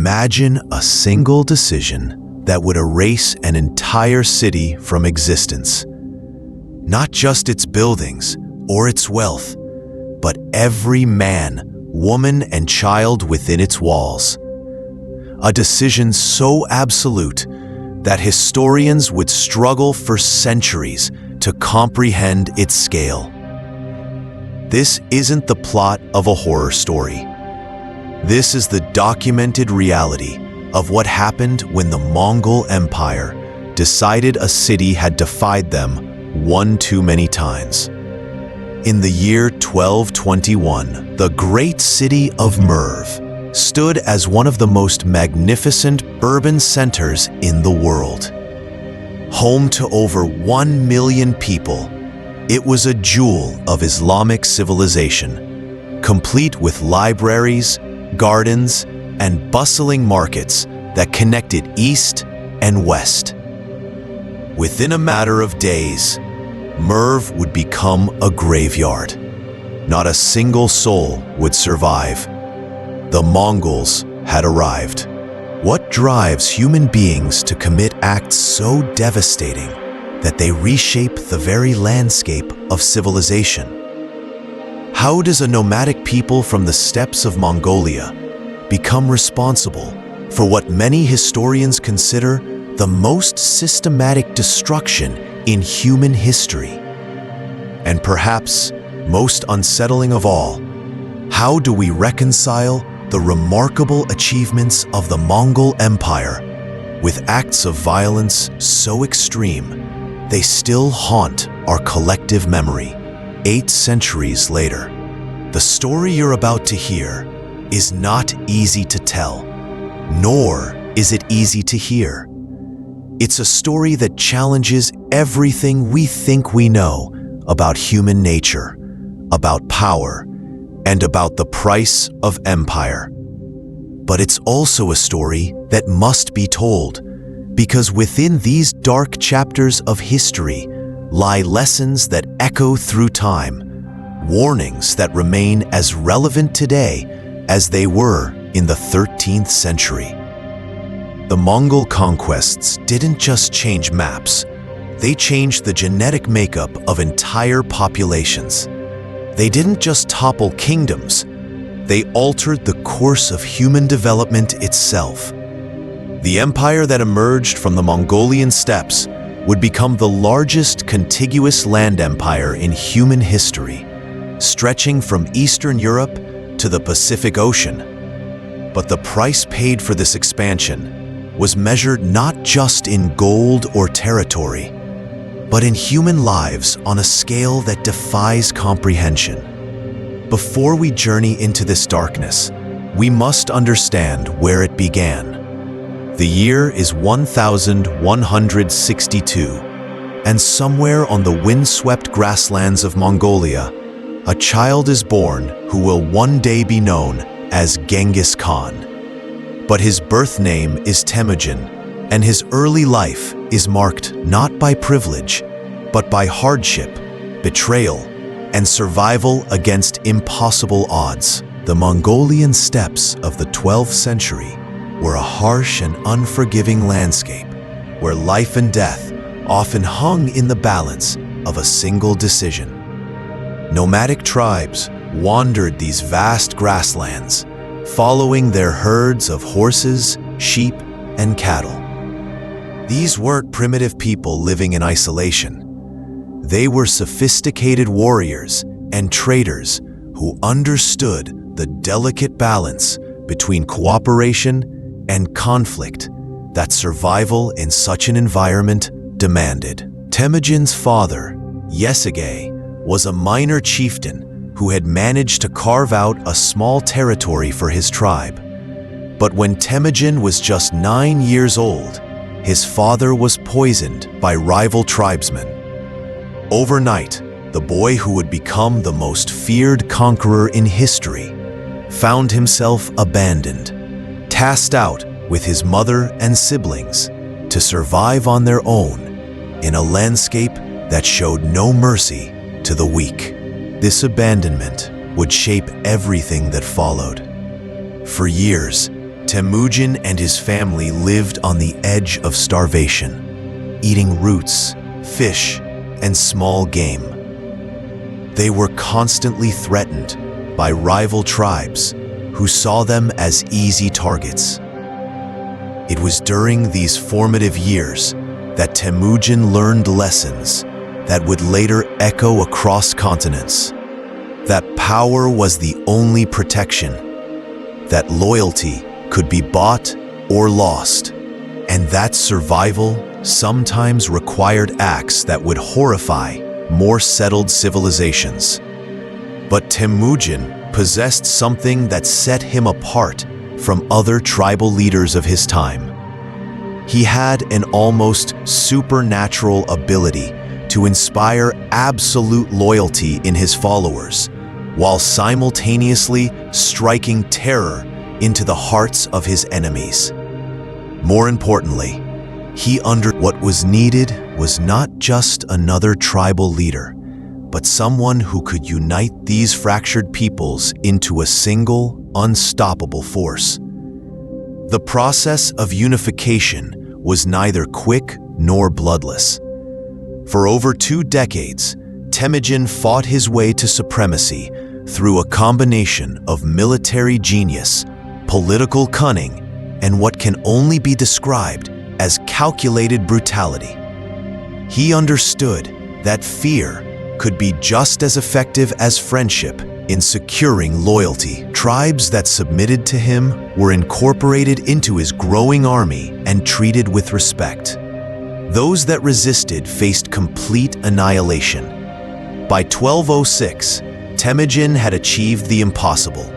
Imagine a single decision that would erase an entire city from existence. Not just its buildings or its wealth, but every man, woman, and child within its walls. A decision so absolute that historians would struggle for centuries to comprehend its scale. This isn't the plot of a horror story. This is the documented reality of what happened when the Mongol Empire decided a city had defied them one too many times. In the year 1221, the great city of Merv stood as one of the most magnificent urban centers in the world. Home to over 1 million people, it was a jewel of Islamic civilization, complete with libraries, gardens, and bustling markets that connected east and west. Within a matter of days, Merv would become a graveyard. Not a single soul would survive. The Mongols had arrived. What drives human beings to commit acts so devastating that they reshape the very landscape of civilization? How does a nomadic people from the steppes of Mongolia become responsible for what many historians consider the most systematic destruction in human history? And perhaps most unsettling of all, how do we reconcile the remarkable achievements of the Mongol Empire with acts of violence so extreme they still haunt our collective memory 8 centuries later? The story you're about to hear is not easy to tell, nor is it easy to hear. It's a story that challenges everything we think we know about human nature, about power, and about the price of empire. But it's also a story that must be told, because within these dark chapters of history lie lessons that echo through time, warnings that remain as relevant today as they were in the 13th century. The Mongol conquests didn't just change maps, they changed the genetic makeup of entire populations. They didn't just topple kingdoms, they altered the course of human development itself. The empire that emerged from the Mongolian steppes would become the largest contiguous land empire in human history, stretching from Eastern Europe to the Pacific Ocean. But the price paid for this expansion was measured not just in gold or territory, but in human lives on a scale that defies comprehension. Before we journey into this darkness, we must understand where it began. The year is 1162, and somewhere on the windswept grasslands of Mongolia, a child is born who will one day be known as Genghis Khan. But his birth name is Temujin, and his early life is marked not by privilege, but by hardship, betrayal, and survival against impossible odds. The Mongolian steppes of the 12th century were a harsh and unforgiving landscape where life and death often hung in the balance of a single decision. Nomadic tribes wandered these vast grasslands, following their herds of horses, sheep, and cattle. These weren't primitive people living in isolation. They were sophisticated warriors and traders who understood the delicate balance between cooperation and conflict that survival in such an environment demanded. Temujin's father, Yesige, was a minor chieftain who had managed to carve out a small territory for his tribe. But when Temujin was just 9 years old, his father was poisoned by rival tribesmen. Overnight, the boy who would become the most feared conqueror in history found himself abandoned, tasked out with his mother and siblings to survive on their own in a landscape that showed no mercy to the weak. This abandonment would shape everything that followed. For years, Temujin and his family lived on the edge of starvation, eating roots, fish, and small game. They were constantly threatened by rival tribes who saw them as easy targets. It was during these formative years that Temujin learned lessons that would later echo across continents. That power was the only protection, that loyalty could be bought or lost, and that survival sometimes required acts that would horrify more settled civilizations. But Temujin possessed something that set him apart from other tribal leaders of his time. He had an almost supernatural ability to inspire absolute loyalty in his followers, while simultaneously striking terror into the hearts of his enemies. More importantly, what was needed was not just another tribal leader, but someone who could unite these fractured peoples into a single, unstoppable force. The process of unification was neither quick nor bloodless. For over 2 decades, Temujin fought his way to supremacy through a combination of military genius, political cunning, and what can only be described as calculated brutality. He understood that fear could be just as effective as friendship in securing loyalty. Tribes that submitted to him were incorporated into his growing army and treated with respect. Those that resisted faced complete annihilation. By 1206, Temujin had achieved the impossible.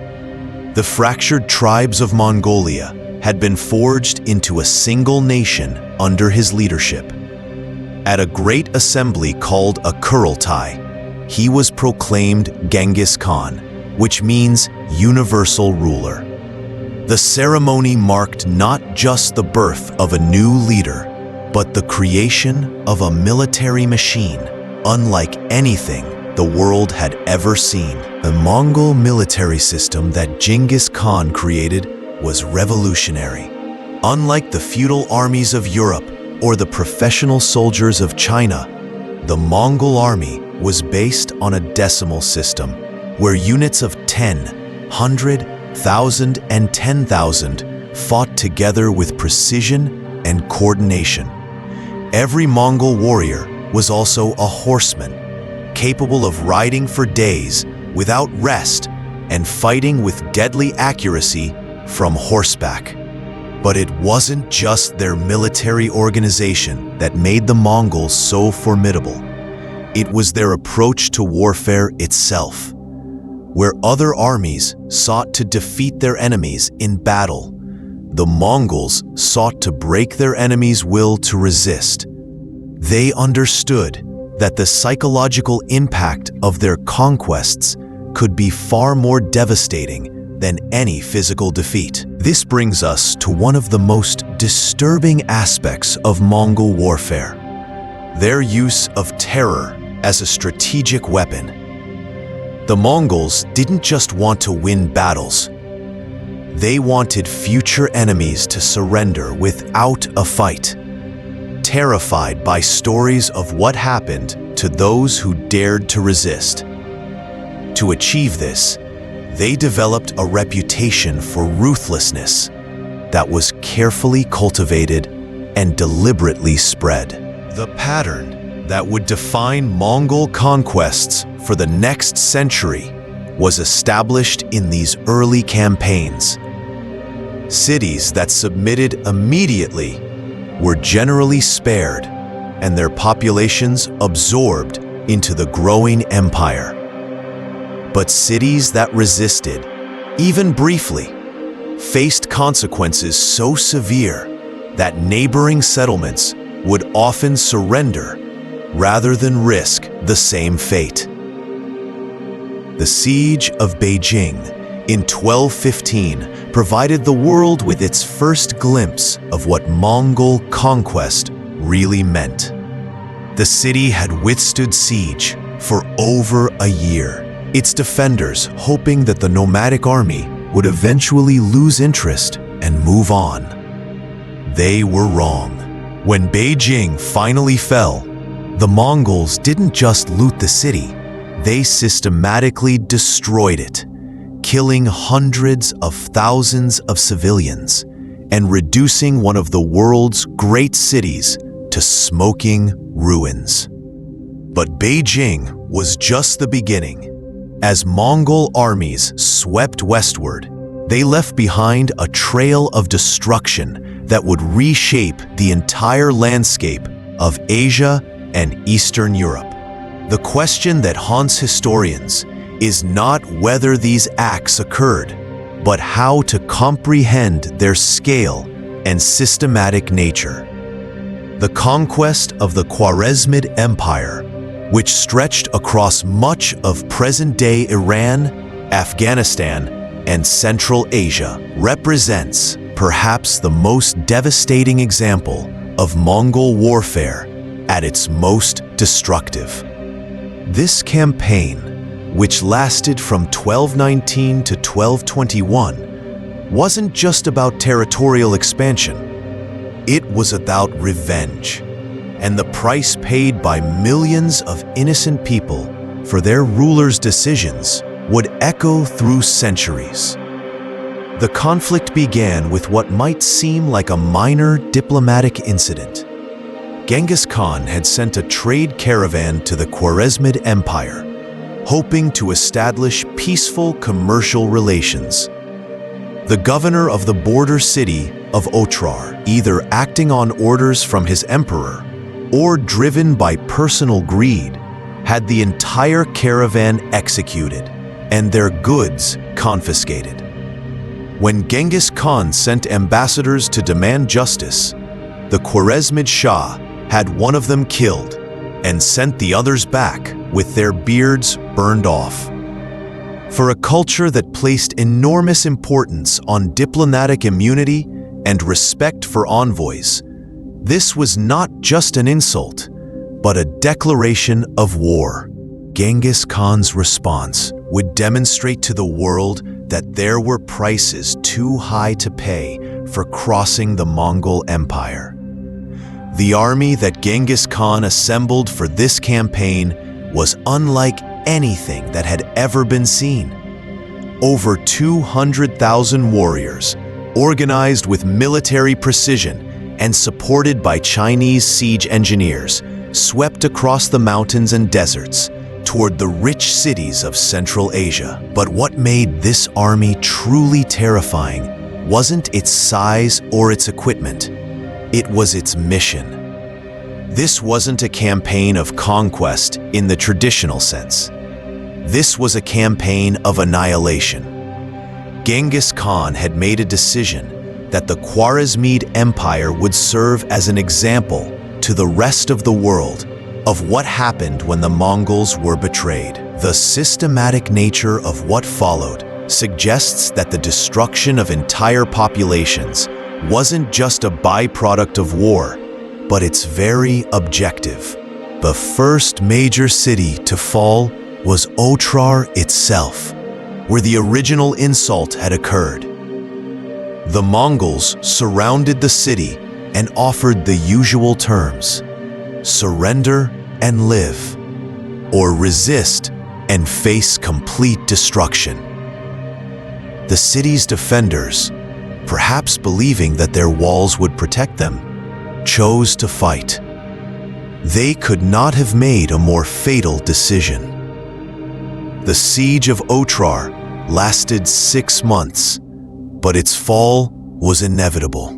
The fractured tribes of Mongolia had been forged into a single nation under his leadership. At a great assembly called a Kurultai, he was proclaimed Genghis Khan, which means universal ruler. The ceremony marked not just the birth of a new leader, but the creation of a military machine unlike anything the world had ever seen. The Mongol military system that Genghis Khan created was revolutionary. Unlike the feudal armies of Europe or the professional soldiers of China, the Mongol army was based on a decimal system, where units of 10, 100, 1,000, and 10,000 fought together with precision and coordination. Every Mongol warrior was also a horseman, capable of riding for days without rest and fighting with deadly accuracy from horseback. But it wasn't just their military organization that made the Mongols so formidable. It was their approach to warfare itself. Where other armies sought to defeat their enemies in battle, the Mongols sought to break their enemies' will to resist. They understood that the psychological impact of their conquests could be far more devastating than any physical defeat. This brings us to one of the most disturbing aspects of Mongol warfare: their use of terror as a strategic weapon. The Mongols didn't just want to win battles. They wanted future enemies to surrender without a fight, terrified by stories of what happened to those who dared to resist. To achieve this, they developed a reputation for ruthlessness that was carefully cultivated and deliberately spread. The pattern that would define Mongol conquests for the next century was established in these early campaigns. Cities that submitted immediately were generally spared and their populations absorbed into the growing empire. But cities that resisted, even briefly, faced consequences so severe that neighboring settlements would often surrender rather than risk the same fate. The Siege of Beijing in 1215 provided the world with its first glimpse of what Mongol conquest really meant. The city had withstood siege for over a year, its defenders hoping that the nomadic army would eventually lose interest and move on. They were wrong. When Beijing finally fell, the Mongols didn't just loot the city, they systematically destroyed it, killing hundreds of thousands of civilians and reducing one of the world's great cities to smoking ruins. But Beijing was just the beginning. As Mongol armies swept westward, they left behind a trail of destruction that would reshape the entire landscape of Asia and Eastern Europe. The question that haunts historians is not whether these acts occurred, but how to comprehend their scale and systematic nature. The conquest of the Khwarezmid Empire, which stretched across much of present-day Iran, Afghanistan, and Central Asia, represents perhaps the most devastating example of Mongol warfare at its most destructive. This campaign, which lasted from 1219 to 1221, wasn't just about territorial expansion. It was about revenge, and the price paid by millions of innocent people for their rulers' decisions would echo through centuries. The conflict began with what might seem like a minor diplomatic incident. Genghis Khan had sent a trade caravan to the Khwarezmid Empire, hoping to establish peaceful commercial relations. The governor of the border city of Otrar, either acting on orders from his emperor or driven by personal greed, had the entire caravan executed and their goods confiscated. When Genghis Khan sent ambassadors to demand justice, the Khwarezmid Shah had one of them killed and sent the others back with their beards burned off. For a culture that placed enormous importance on diplomatic immunity and respect for envoys, this was not just an insult, but a declaration of war. Genghis Khan's response would demonstrate to the world that there were prices too high to pay for crossing the Mongol Empire. The army that Genghis Khan assembled for this campaign was unlike anything that had ever been seen. Over 200,000 warriors, organized with military precision and supported by Chinese siege engineers, swept across the mountains and deserts toward the rich cities of Central Asia. But what made this army truly terrifying wasn't its size or its equipment. It was its mission. This wasn't a campaign of conquest in the traditional sense. This was a campaign of annihilation. Genghis Khan had made a decision that the Khwarezmid Empire would serve as an example to the rest of the world of what happened when the Mongols were betrayed. The systematic nature of what followed suggests that the destruction of entire populations wasn't just a byproduct of war, but its very objective. The first major city to fall was Otrar itself, where the original insult had occurred. The Mongols surrounded the city and offered the usual terms: surrender and live, or resist and face complete destruction. The city's defenders, perhaps believing that their walls would protect them, chose to fight. They could not have made a more fatal decision. The siege of Otrar lasted 6 months, but its fall was inevitable.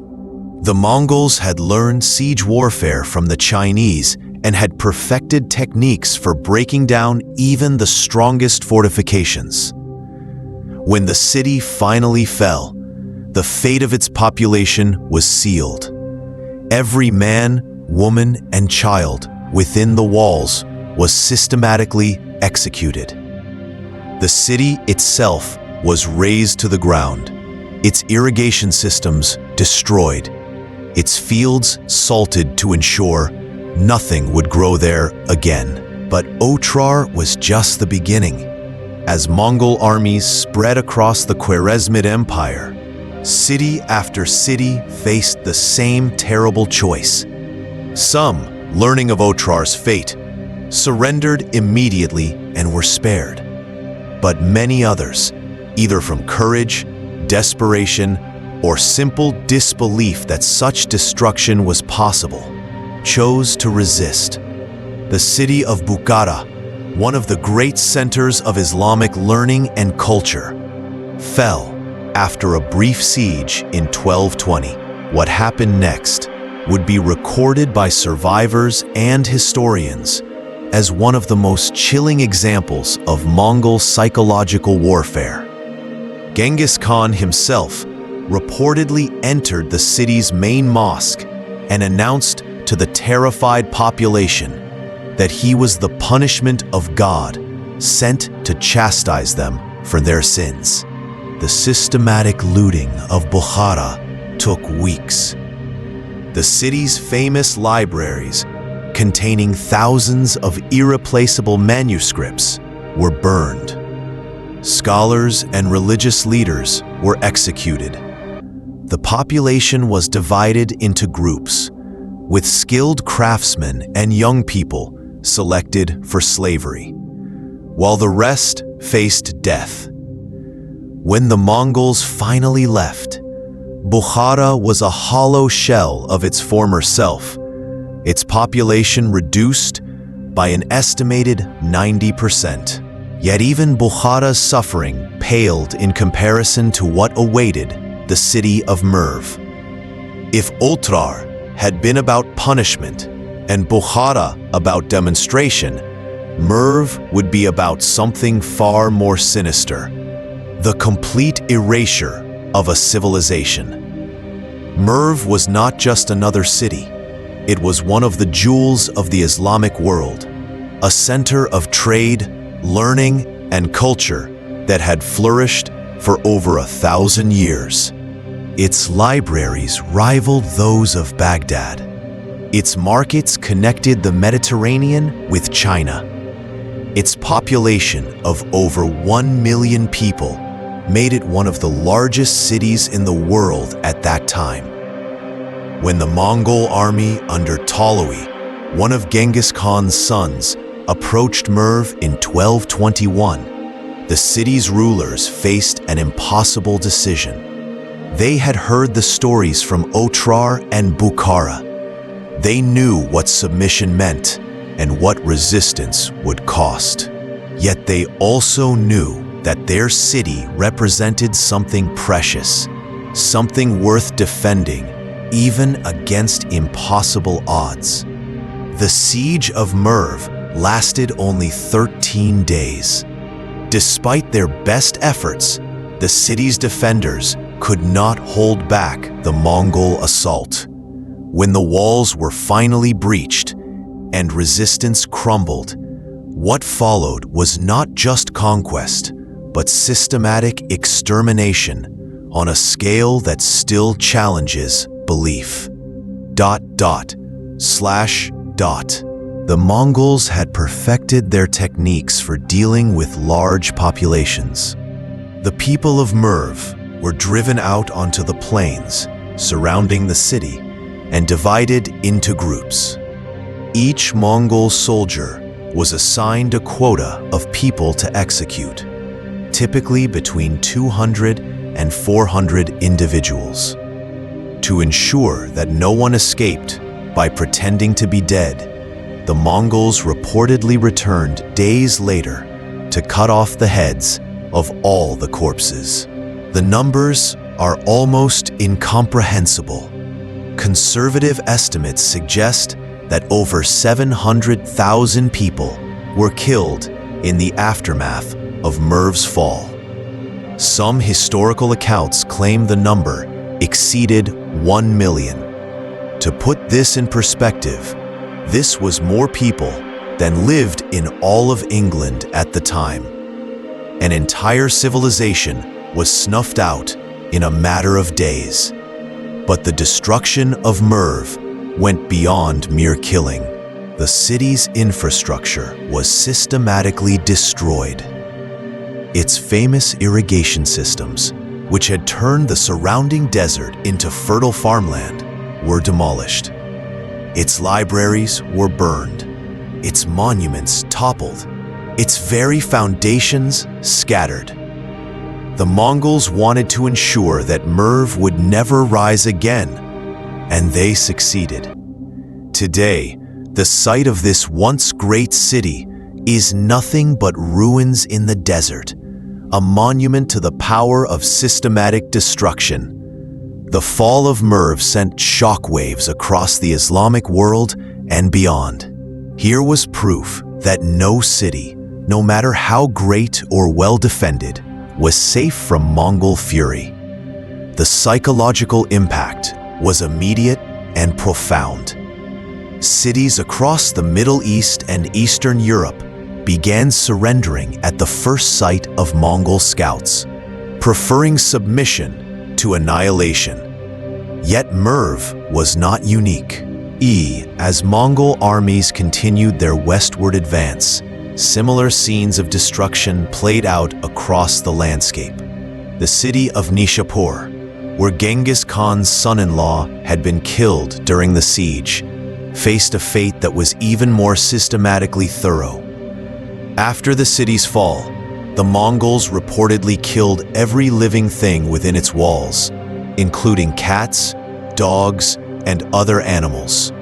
The Mongols had learned siege warfare from the Chinese and had perfected techniques for breaking down even the strongest fortifications. When the city finally fell, the fate of its population was sealed. Every man, woman, and child within the walls was systematically executed. The city itself was razed to the ground, its irrigation systems destroyed, its fields salted to ensure nothing would grow there again. But Otrar was just the beginning. As Mongol armies spread across the Khwarezmid Empire, City after city faced the same terrible choice. Some, learning of Otrar's fate, surrendered immediately and were spared. But many others, either from courage, desperation, or simple disbelief that such destruction was possible, chose to resist. The city of Bukhara, one of the great centers of Islamic learning and culture, fell after a brief siege in 1220. What happened next would be recorded by survivors and historians as one of the most chilling examples of Mongol psychological warfare. Genghis Khan himself reportedly entered the city's main mosque and announced to the terrified population that he was the punishment of God sent to chastise them for their sins. The systematic looting of Bukhara took weeks. The city's famous libraries, containing thousands of irreplaceable manuscripts, were burned. Scholars and religious leaders were executed. The population was divided into groups, with skilled craftsmen and young people selected for slavery, while the rest faced death. When the Mongols finally left, Bukhara was a hollow shell of its former self, its population reduced by an estimated 90%. Yet even Bukhara's suffering paled in comparison to what awaited the city of Merv. If Otrar had been about punishment and Bukhara about demonstration, Merv would be about something far more sinister: the complete erasure of a civilization. Merv was not just another city. It was one of the jewels of the Islamic world, a center of trade, learning, and culture that had flourished for over 1,000 years. Its libraries rivaled those of Baghdad. Its markets connected the Mediterranean with China. Its population of over 1 million people made it one of the largest cities in the world at that time. When the Mongol army under Tolui, one of Genghis Khan's sons, approached Merv in 1221, the city's rulers faced an impossible decision. They had heard the stories from Otrar and Bukhara. They knew what submission meant and what resistance would cost. Yet they also knew that their city represented something precious, something worth defending, even against impossible odds. The siege of Merv lasted only 13 days. Despite their best efforts, the city's defenders could not hold back the Mongol assault. When the walls were finally breached and resistance crumbled, what followed was not just conquest, but systematic extermination on a scale that still challenges belief. ... The Mongols had perfected their techniques for dealing with large populations. The people of Merv were driven out onto the plains surrounding the city and divided into groups. Each Mongol soldier was assigned a quota of people to execute, typically between 200 and 400 individuals. To ensure that no one escaped by pretending to be dead, the Mongols reportedly returned days later to cut off the heads of all the corpses. The numbers are almost incomprehensible. Conservative estimates suggest that over 700,000 people were killed in the aftermath of Merv's fall. Some historical accounts claim the number exceeded 1 million. To put this in perspective, this was more people than lived in all of England at the time. An entire civilization was snuffed out in a matter of days. But the destruction of Merv went beyond mere killing. The city's infrastructure was systematically destroyed. Its famous irrigation systems, which had turned the surrounding desert into fertile farmland, were demolished. Its libraries were burned, its monuments toppled, its very foundations scattered. The Mongols wanted to ensure that Merv would never rise again, and they succeeded. Today, the site of this once great city is nothing but ruins in the desert, a monument to the power of systematic destruction. The fall of Merv sent shockwaves across the Islamic world and beyond. Here was proof that no city, no matter how great or well defended, was safe from Mongol fury. The psychological impact was immediate and profound. Cities across the Middle East and Eastern Europe began surrendering at the first sight of Mongol scouts, preferring submission to annihilation. Yet Merv was not unique. As Mongol armies continued their westward advance, similar scenes of destruction played out across the landscape. The city of Nishapur, where Genghis Khan's son-in-law had been killed during the siege, faced a fate that was even more systematically thorough. After the city's fall, the Mongols reportedly killed every living thing within its walls, including cats, dogs, and other animals.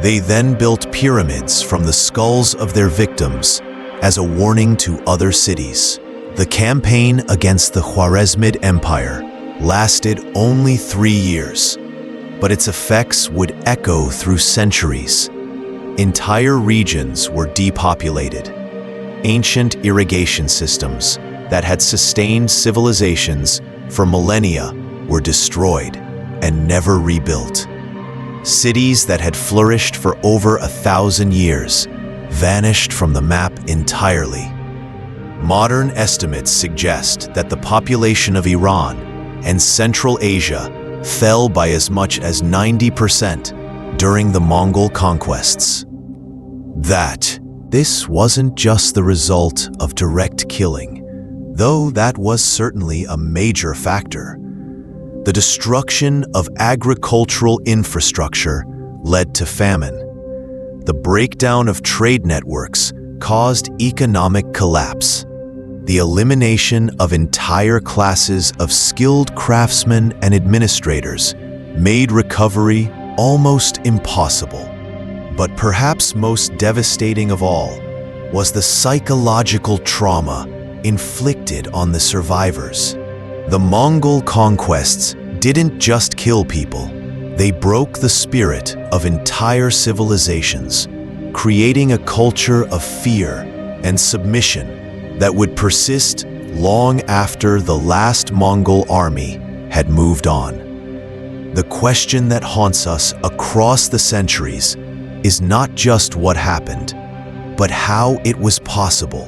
They then built pyramids from the skulls of their victims as a warning to other cities. The campaign against the Khwarezmid Empire lasted only 3 years, but its effects would echo through centuries. Entire regions were depopulated. Ancient irrigation systems that had sustained civilizations for millennia were destroyed and never rebuilt. Cities that had flourished for over 1,000 years vanished from the map entirely. Modern estimates suggest that the population of Iran and Central Asia fell by as much as 90% during the Mongol conquests. This wasn't just the result of direct killing, though that was certainly a major factor. The destruction of agricultural infrastructure led to famine. The breakdown of trade networks caused economic collapse. The elimination of entire classes of skilled craftsmen and administrators made recovery almost impossible. But perhaps most devastating of all was the psychological trauma inflicted on the survivors. The Mongol conquests didn't just kill people, they broke the spirit of entire civilizations, creating a culture of fear and submission that would persist long after the last Mongol army had moved on. The question that haunts us across the centuries is not just what happened, but how it was possible.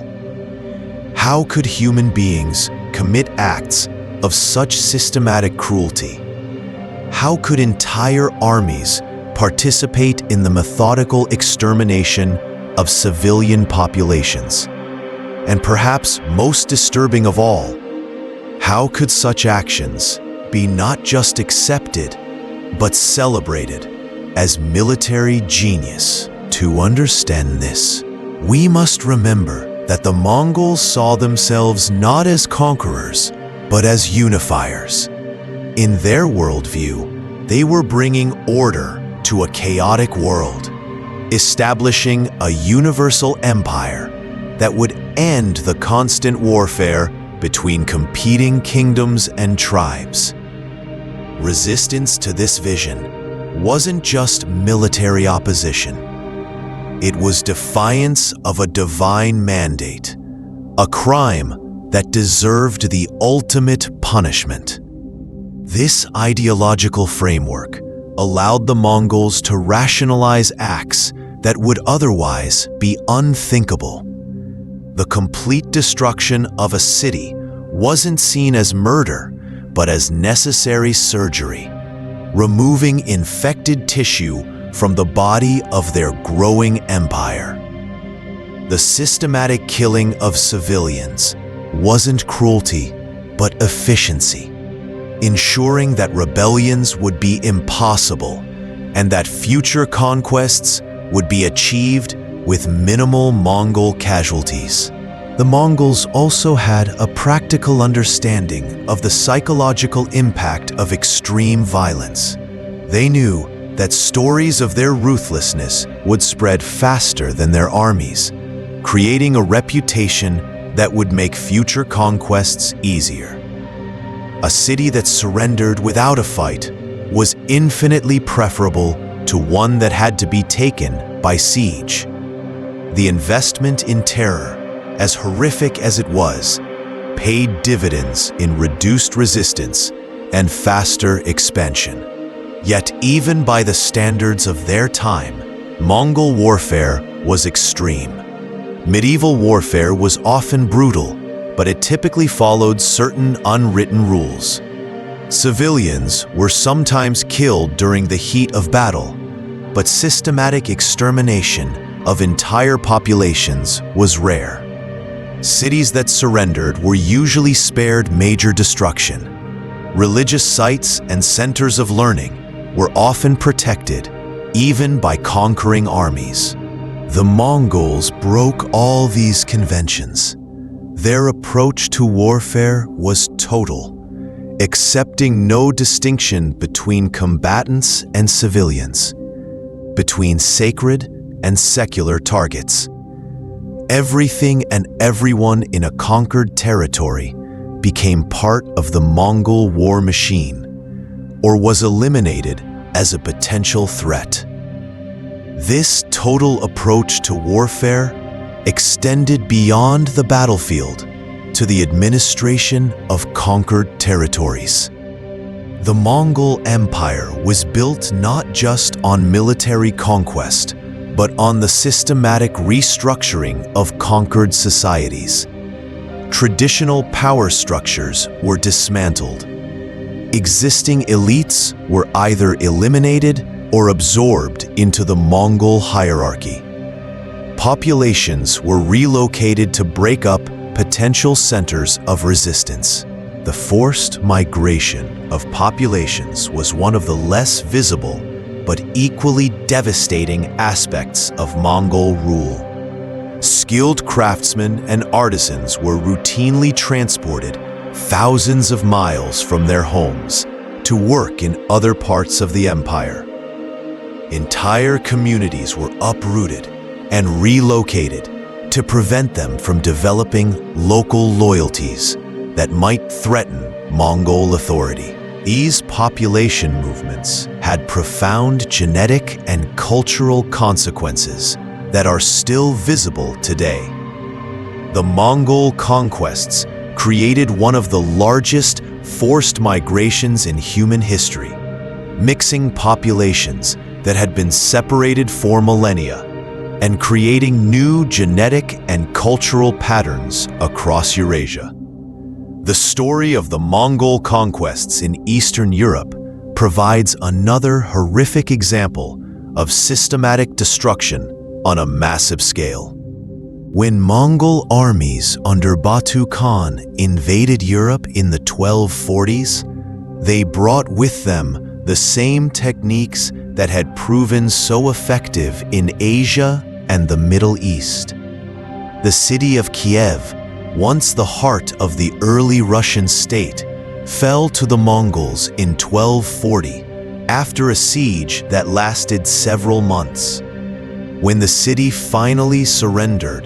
How could human beings commit acts of such systematic cruelty? How could entire armies participate in the methodical extermination of civilian populations? And perhaps most disturbing of all, how could such actions be not just accepted, but celebrated as military genius? To understand this, we must remember that the Mongols saw themselves not as conquerors, but as unifiers. In their worldview, they were bringing order to a chaotic world, establishing a universal empire that would end the constant warfare between competing kingdoms and tribes. Resistance to this vision wasn't just military opposition. It was defiance of a divine mandate, a crime that deserved the ultimate punishment. This ideological framework allowed the Mongols to rationalize acts that would otherwise be unthinkable. The complete destruction of a city wasn't seen as murder, but as necessary surgery, removing infected tissue from the body of their growing empire. The systematic killing of civilians wasn't cruelty, but efficiency. ensuring that rebellions would be impossible and that future conquests would be achieved with minimal Mongol casualties. The Mongols also had a practical understanding of the psychological impact of extreme violence. They knew that stories of their ruthlessness would spread faster than their armies, creating a reputation that would make future conquests easier. A city that surrendered without a fight was infinitely preferable to one that had to be taken by siege. The investment in terror, as horrific as it was, paid dividends in reduced resistance and faster expansion. Yet even by the standards of their time, Mongol warfare was extreme. Medieval warfare was often brutal, but it typically followed certain unwritten rules. Civilians were sometimes killed during the heat of battle, but systematic extermination of entire populations was rare. Cities that surrendered were usually spared major destruction. Religious sites and centers of learning were often protected, even by conquering armies. The Mongols broke all these conventions. Their approach to warfare was total, accepting no distinction between combatants and civilians, between sacred and secular targets. Everything and everyone in a conquered territory became part of the Mongol war machine, or was eliminated as a potential threat. This total approach to warfare extended beyond the battlefield to the administration of conquered territories. The Mongol Empire was built not just on military conquest, but on the systematic restructuring of conquered societies. Traditional power structures were dismantled. Existing elites were either eliminated or absorbed into the Mongol hierarchy. Populations were relocated to break up potential centers of resistance. The forced migration of populations was one of the less visible but equally devastating aspects of Mongol rule. Skilled craftsmen and artisans were routinely transported thousands of miles from their homes to work in other parts of the empire. Entire communities were uprooted and relocated to prevent them from developing local loyalties that might threaten Mongol authority. These population movements had profound genetic and cultural consequences that are still visible today. The Mongol Conquests created one of the largest forced migrations in human history, mixing populations that had been separated for millennia and creating new genetic and cultural patterns across Eurasia. The story of the Mongol conquests in Eastern Europe provides another horrific example of systematic destruction on a massive scale. When Mongol armies under Batu Khan invaded Europe in the 1240s, they brought with them the same techniques that had proven so effective in Asia and the Middle East. The city of Kiev, once the heart of the early Russian state, fell to the Mongols in 1240 after a siege that lasted several months. When the city finally surrendered,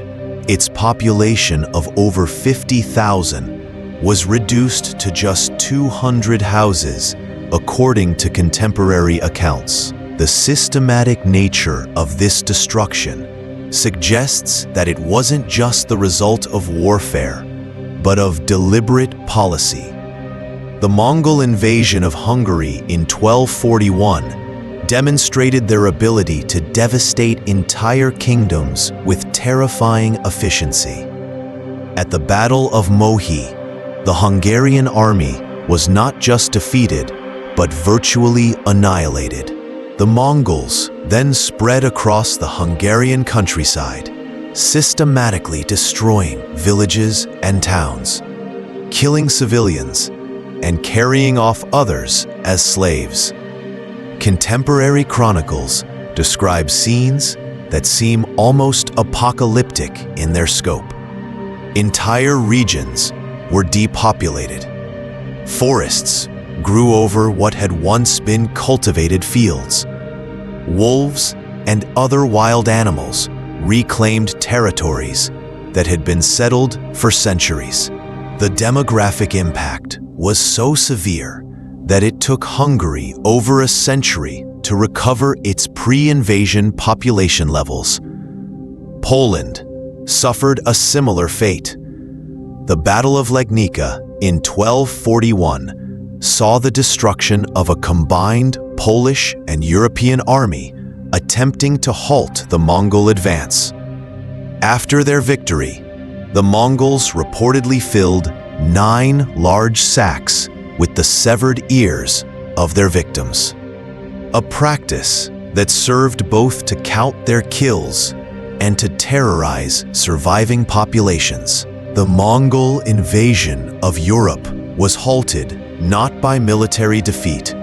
its population of over 50,000 was reduced to just 200 houses, according to contemporary accounts. The systematic nature of this destruction suggests that it wasn't just the result of warfare, but of deliberate policy. The Mongol invasion of Hungary in 1241 demonstrated their ability to devastate entire kingdoms with terrifying efficiency. At the Battle of Mohi, the Hungarian army was not just defeated, but virtually annihilated. The Mongols then spread across the Hungarian countryside, systematically destroying villages and towns, killing civilians, and carrying off others as slaves. Contemporary chronicles describe scenes that seem almost apocalyptic in their scope. Entire regions were depopulated. Forests grew over what had once been cultivated fields. Wolves and other wild animals reclaimed territories that had been settled for centuries. The demographic impact was so severe that it took Hungary over a century to recover its pre-invasion population levels. Poland suffered a similar fate. The Battle of Legnica in 1241 saw the destruction of a combined Polish and European army attempting to halt the Mongol advance. After their victory, the Mongols reportedly filled 9 large sacks with the severed ears of their victims. A practice that served both to count their kills and to terrorize surviving populations. The Mongol invasion of Europe was halted not by military defeat,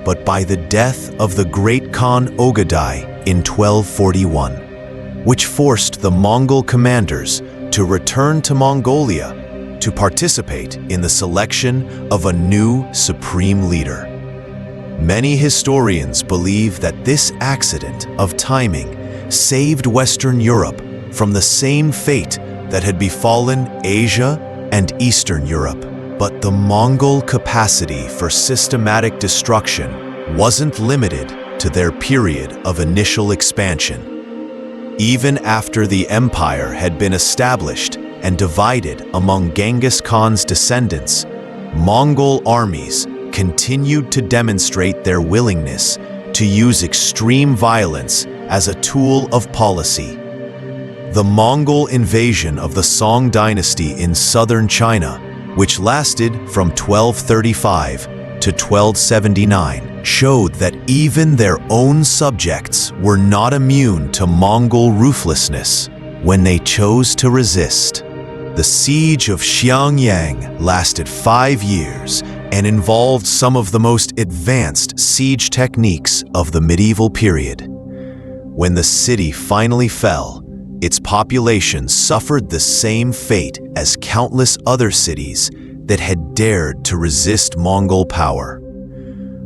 but by the death of the great Khan Ogadai in 1241, which forced the Mongol commanders to return to Mongolia to participate in the selection of a new supreme leader. Many historians believe that this accident of timing saved Western Europe from the same fate that had befallen Asia and Eastern Europe. But the Mongol capacity for systematic destruction wasn't limited to their period of initial expansion. Even after the empire had been established and divided among Genghis Khan's descendants, Mongol armies continued to demonstrate their willingness to use extreme violence as a tool of policy. The Mongol invasion of the Song dynasty in southern China, which lasted from 1235 to 1279, showed that even their own subjects were not immune to Mongol ruthlessness when they chose to resist. The siege of Xiangyang lasted 5 years and involved some of the most advanced siege techniques of the medieval period. When the city finally fell, its population suffered the same fate as countless other cities that had dared to resist Mongol power.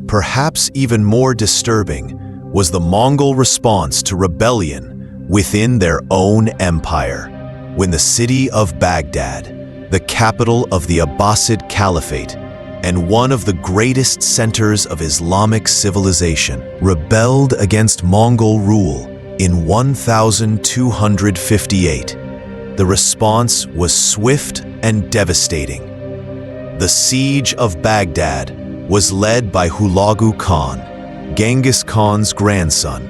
Perhaps even more disturbing was the Mongol response to rebellion within their own empire, when the city of Baghdad, the capital of the Abbasid Caliphate and one of the greatest centers of Islamic civilization, rebelled against Mongol rule in 1258. The response was swift and devastating. The siege of Baghdad was led by Hulagu Khan, Genghis Khan's grandson,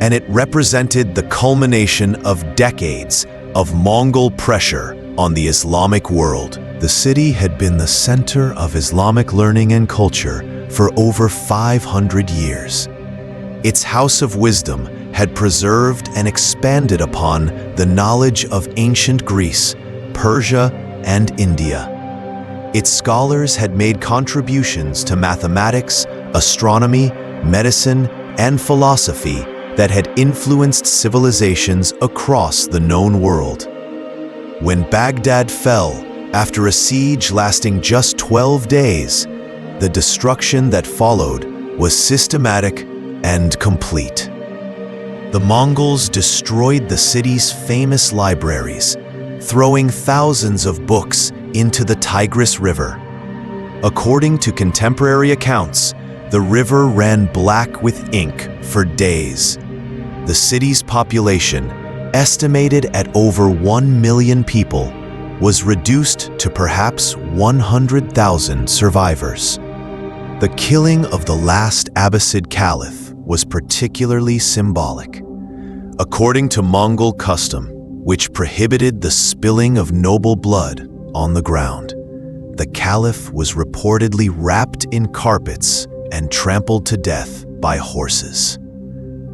and it represented the culmination of decades of Mongol pressure on the Islamic world. The city had been the center of Islamic learning and culture for over 500 years. Its house of wisdom had preserved and expanded upon the knowledge of ancient Greece, Persia, and India. Its scholars had made contributions to mathematics, astronomy, medicine, and philosophy that had influenced civilizations across the known world. When Baghdad fell, after a siege lasting just 12 days, the destruction that followed was systematic and complete. The Mongols destroyed the city's famous libraries, throwing thousands of books into the Tigris River. According to contemporary accounts, the river ran black with ink for days. The city's population, estimated at over 1 million people, was reduced to perhaps 100,000 survivors. The killing of the last Abbasid Caliph was particularly symbolic. According to Mongol custom, which prohibited the spilling of noble blood on the ground, the Caliph was reportedly wrapped in carpets and trampled to death by horses.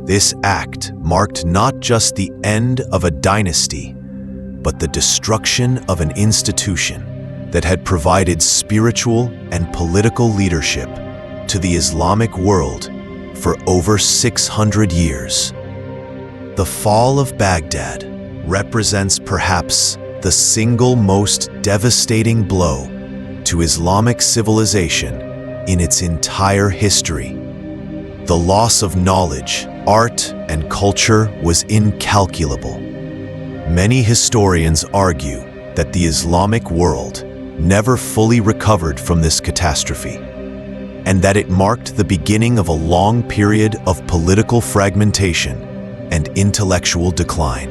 This act marked not just the end of a dynasty, but the destruction of an institution that had provided spiritual and political leadership to the Islamic world for over 600 years. The fall of Baghdad represents perhaps the single most devastating blow to Islamic civilization in its entire history. The loss of knowledge, art, and culture was incalculable. Many historians argue that the Islamic world never fully recovered from this catastrophe, and that it marked the beginning of a long period of political fragmentation and intellectual decline.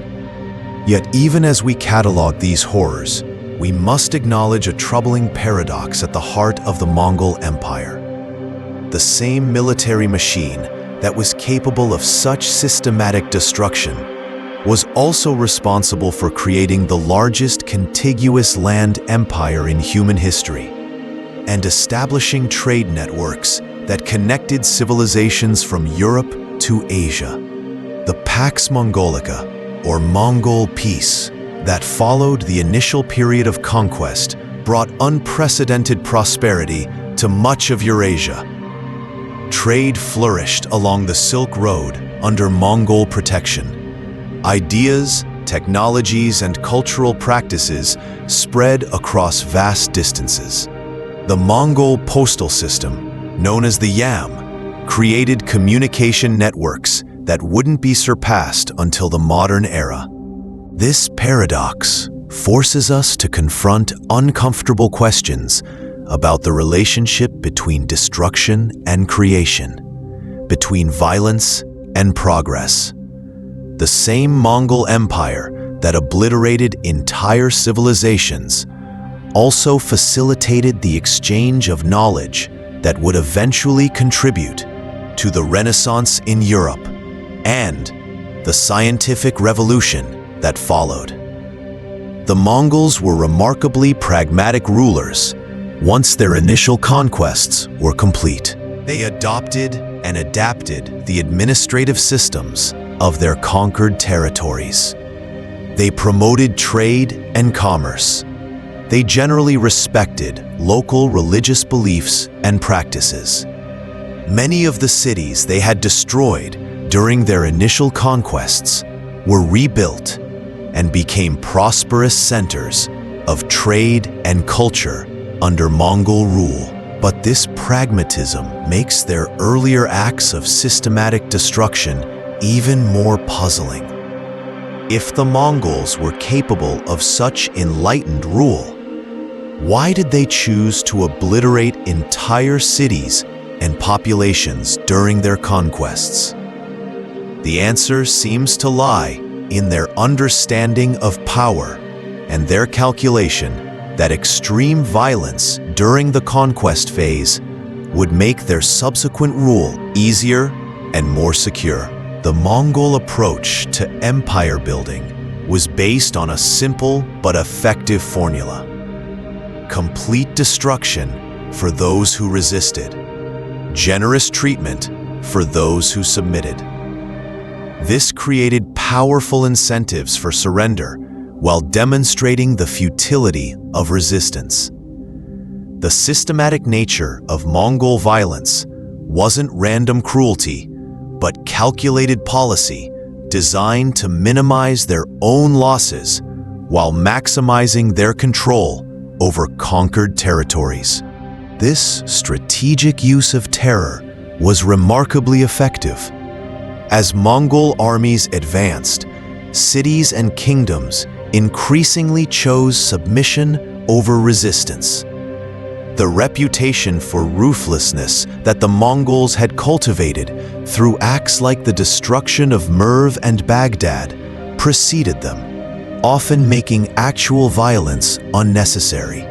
Yet even as we catalog these horrors, we must acknowledge a troubling paradox at the heart of the Mongol Empire. The same military machine that was capable of such systematic destruction was also responsible for creating the largest contiguous land empire in human history and establishing trade networks that connected civilizations from Europe to Asia. The Pax Mongolica, or Mongol peace, that followed the initial period of conquest brought unprecedented prosperity to much of Eurasia. Trade flourished along the Silk Road under Mongol protection. Ideas, technologies, and cultural practices spread across vast distances. The Mongol postal system, known as the Yam, created communication networks that wouldn't be surpassed until the modern era. This paradox forces us to confront uncomfortable questions about the relationship between destruction and creation, between violence and progress. The same Mongol Empire that obliterated entire civilizations also facilitated the exchange of knowledge that would eventually contribute to the Renaissance in Europe and the scientific revolution that followed. The Mongols were remarkably pragmatic rulers once their initial conquests were complete. They adopted and adapted the administrative systems of their conquered territories. They promoted trade and commerce. They generally respected local religious beliefs and practices. Many of the cities they had destroyed during their initial conquests were rebuilt and became prosperous centers of trade and culture under Mongol rule. But this pragmatism makes their earlier acts of systematic destruction even more puzzling. If the Mongols were capable of such enlightened rule, why did they choose to obliterate entire cities and populations during their conquests? The answer seems to lie in their understanding of power and their calculation that extreme violence during the conquest phase would make their subsequent rule easier and more secure. The Mongol approach to empire building was based on a simple but effective formula: complete destruction for those who resisted, generous treatment for those who submitted. This created powerful incentives for surrender while demonstrating the futility of resistance. The systematic nature of Mongol violence wasn't random cruelty, but calculated policy designed to minimize their own losses while maximizing their control over conquered territories. This strategic use of terror was remarkably effective. As Mongol armies advanced, cities and kingdoms increasingly chose submission over resistance. The reputation for ruthlessness that the Mongols had cultivated through acts like the destruction of Merv and Baghdad preceded them, often making actual violence unnecessary.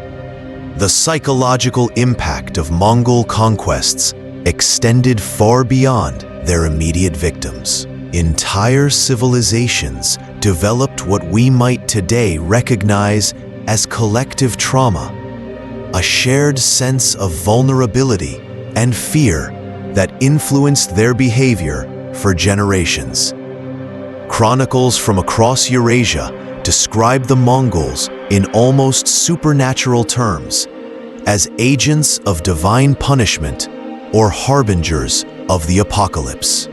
The psychological impact of Mongol conquests extended far beyond their immediate victims. Entire civilizations developed what we might today recognize as collective trauma, a shared sense of vulnerability and fear that influenced their behavior for generations. Chronicles from across Eurasia describe the Mongols in almost supernatural terms, as agents of divine punishment or harbingers of the apocalypse.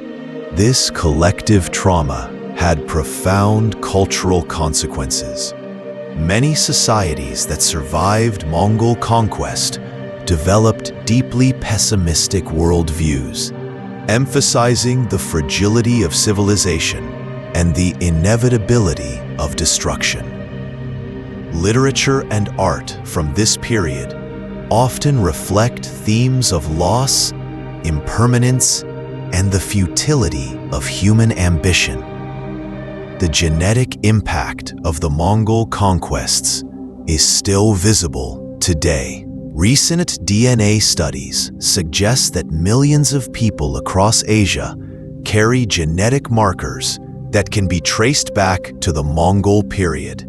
This collective trauma had profound cultural consequences. Many societies that survived Mongol conquest developed deeply pessimistic worldviews, emphasizing the fragility of civilization and the inevitability of destruction. Literature and art from this period often reflect themes of loss, impermanence, and the futility of human ambition. The genetic impact of the Mongol conquests is still visible today. Recent DNA studies suggest that millions of people across Asia carry genetic markers that can be traced back to the Mongol period.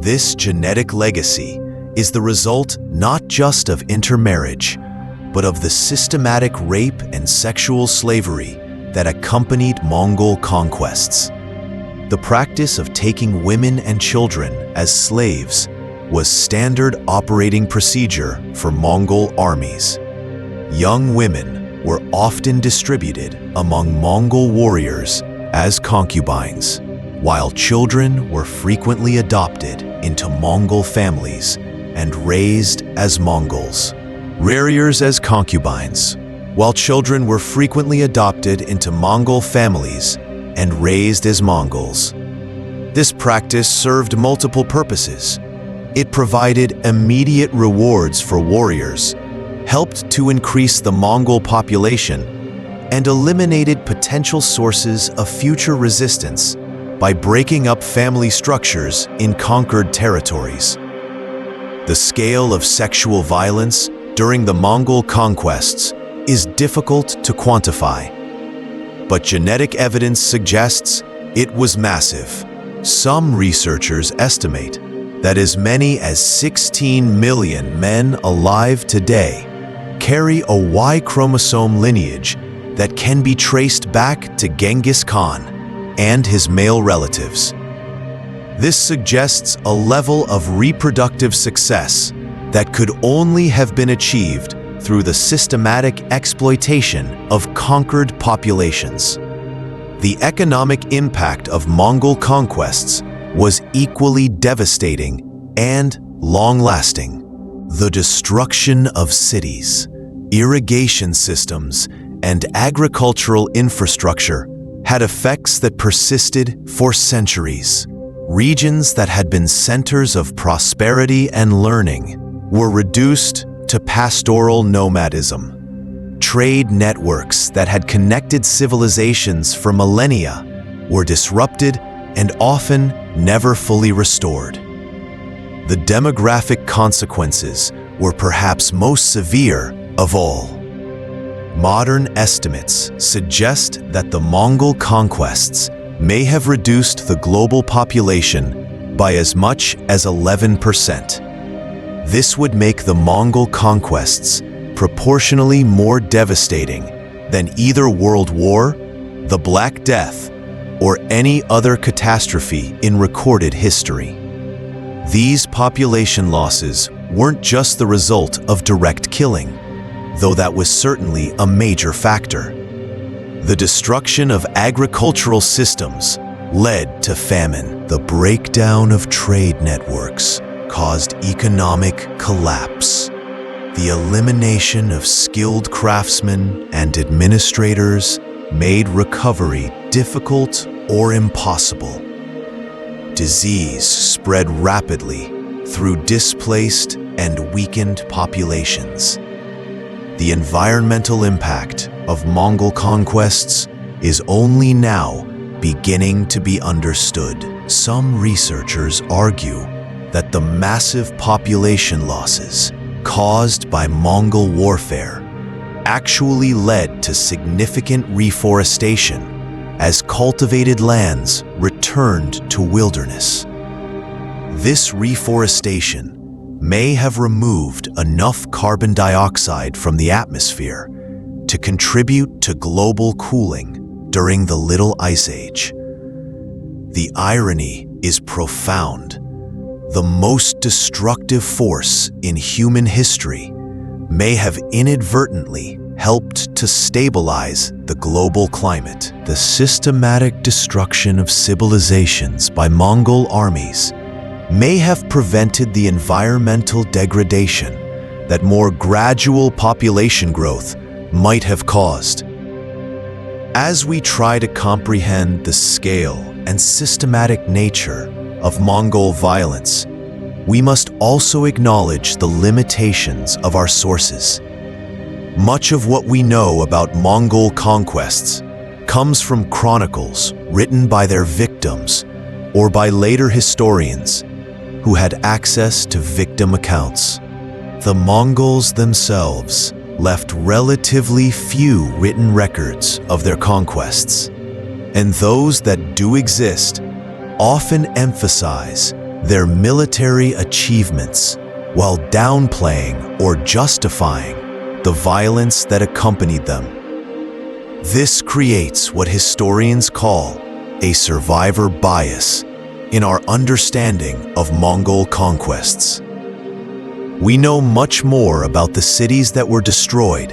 This genetic legacy is the result not just of intermarriage, but of the systematic rape and sexual slavery that accompanied Mongol conquests. The practice of taking women and children as slaves was standard operating procedure for Mongol armies. Young women were often distributed among Mongol warriors as concubines, while children were frequently adopted into Mongol families and raised as Mongols. Warriors as concubines, while children were frequently adopted into Mongol families and raised as Mongols. This practice served multiple purposes. It provided immediate rewards for warriors, helped to increase the Mongol population, and eliminated potential sources of future resistance by breaking up family structures in conquered territories. The scale of sexual violence during the Mongol conquests is difficult to quantify, but genetic evidence suggests it was massive. Some researchers estimate that as many as 16 million men alive today carry a Y chromosome lineage that can be traced back to Genghis Khan and his male relatives. This suggests a level of reproductive success that could only have been achieved through the systematic exploitation of conquered populations. The economic impact of Mongol conquests was equally devastating and long-lasting. The destruction of cities, irrigation systems, and agricultural infrastructure had effects that persisted for centuries. Regions that had been centers of prosperity and learning were reduced to pastoral nomadism. Trade networks that had connected civilizations for millennia were disrupted and often never fully restored. The demographic consequences were perhaps most severe of all. Modern estimates suggest that the Mongol conquests may have reduced the global population by as much as 11%. This would make the Mongol conquests proportionally more devastating than either World War, the Black Death, or any other catastrophe in recorded history. These population losses weren't just the result of direct killing, though that was certainly a major factor. The destruction of agricultural systems led to famine. The breakdown of trade networks caused economic collapse. The elimination of skilled craftsmen and administrators made recovery difficult or impossible. Disease spread rapidly through displaced and weakened populations. The environmental impact of Mongol conquests is only now beginning to be understood. Some researchers argue that the massive population losses caused by Mongol warfare actually led to significant reforestation as cultivated lands returned to wilderness. This reforestation may have removed enough carbon dioxide from the atmosphere to contribute to global cooling during the Little Ice Age. The irony is profound. the most destructive force in human history, may have inadvertently helped to stabilize the global climate. The systematic destruction of civilizations by Mongol armies may have prevented the environmental degradation that more gradual population growth might have caused. As we try to comprehend the scale and systematic nature of Mongol violence, we must also acknowledge the limitations of our sources. Much of what we know about Mongol conquests comes from chronicles written by their victims or by later historians who had access to victim accounts. The Mongols themselves left relatively few written records of their conquests, and those that do exist often emphasize their military achievements while downplaying or justifying the violence that accompanied them. This creates what historians call a survivor bias in our understanding of Mongol conquests. We know much more about the cities that were destroyed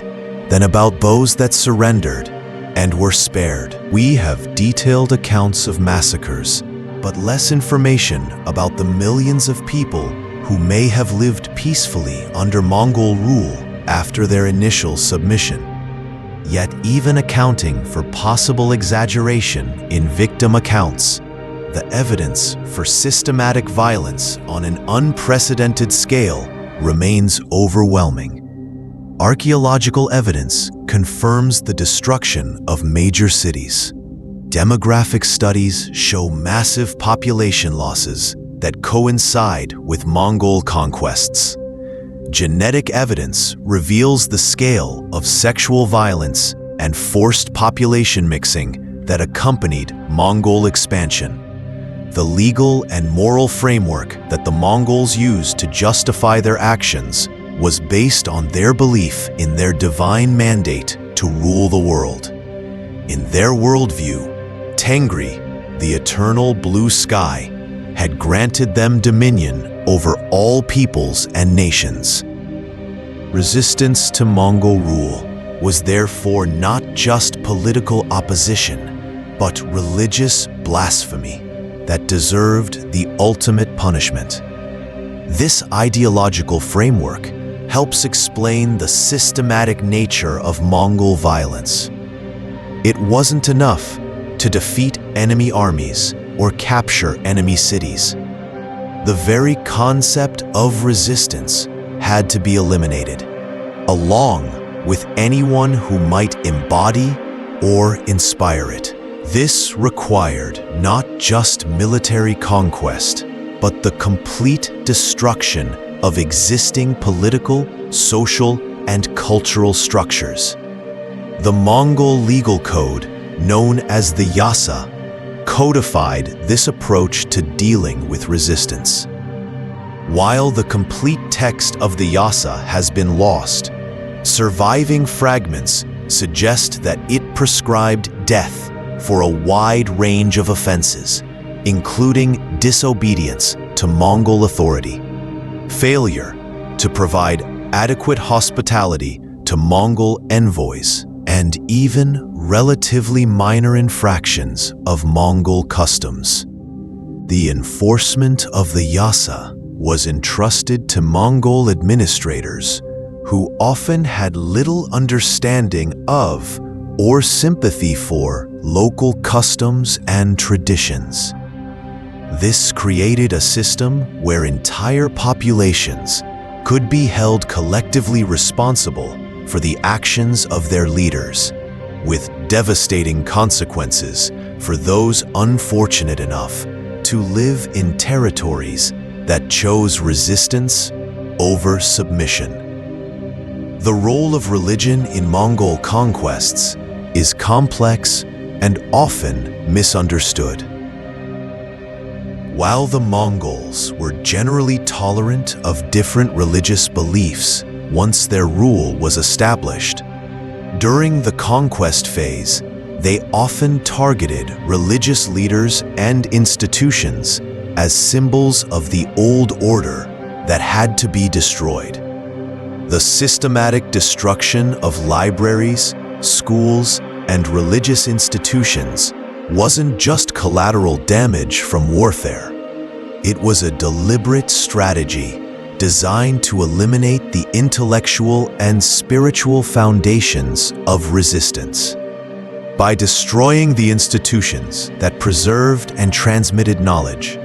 than about those that surrendered and were spared. We have detailed accounts of massacres, but less information about the millions of people who may have lived peacefully under Mongol rule after their initial submission. Yet even accounting for possible exaggeration in victim accounts, the evidence for systematic violence on an unprecedented scale remains overwhelming. Archaeological evidence confirms the destruction of major cities. Demographic studies show massive population losses that coincide with Mongol conquests. Genetic evidence reveals the scale of sexual violence and forced population mixing that accompanied Mongol expansion. The legal and moral framework that the Mongols used to justify their actions was based on their belief in their divine mandate to rule the world. In their worldview, Tengri, the eternal blue sky, had granted them dominion over all peoples and nations. Resistance to Mongol rule was therefore not just political opposition, but religious blasphemy that deserved the ultimate punishment. This ideological framework helps explain the systematic nature of Mongol violence. It wasn't enough to defeat enemy armies or capture enemy cities. The very concept of resistance had to be eliminated, along with anyone who might embody or inspire it. This required not just military conquest, but the complete destruction of existing political, social, and cultural structures. The Mongol legal code, known as the Yasa, codified this approach to dealing with resistance. While the complete text of the Yasa has been lost, surviving fragments suggest that it prescribed death for a wide range of offenses, including disobedience to Mongol authority, failure to provide adequate hospitality to Mongol envoys, and even relatively minor infractions of Mongol customs. The enforcement of the Yasa was entrusted to Mongol administrators who often had little understanding of or sympathy for local customs and traditions. This created a system where entire populations could be held collectively responsible for the actions of their leaders, with devastating consequences for those unfortunate enough to live in territories that chose resistance over submission. The role of religion in Mongol conquests is complex and often misunderstood. While the Mongols were generally tolerant of different religious beliefs once their rule was established, during the conquest phase, they often targeted religious leaders and institutions as symbols of the old order that had to be destroyed. The systematic destruction of libraries, schools, and religious institutions wasn't just collateral damage from warfare. It was a deliberate strategy designed to eliminate the intellectual and spiritual foundations of resistance. By destroying the institutions that preserved and transmitted knowledge,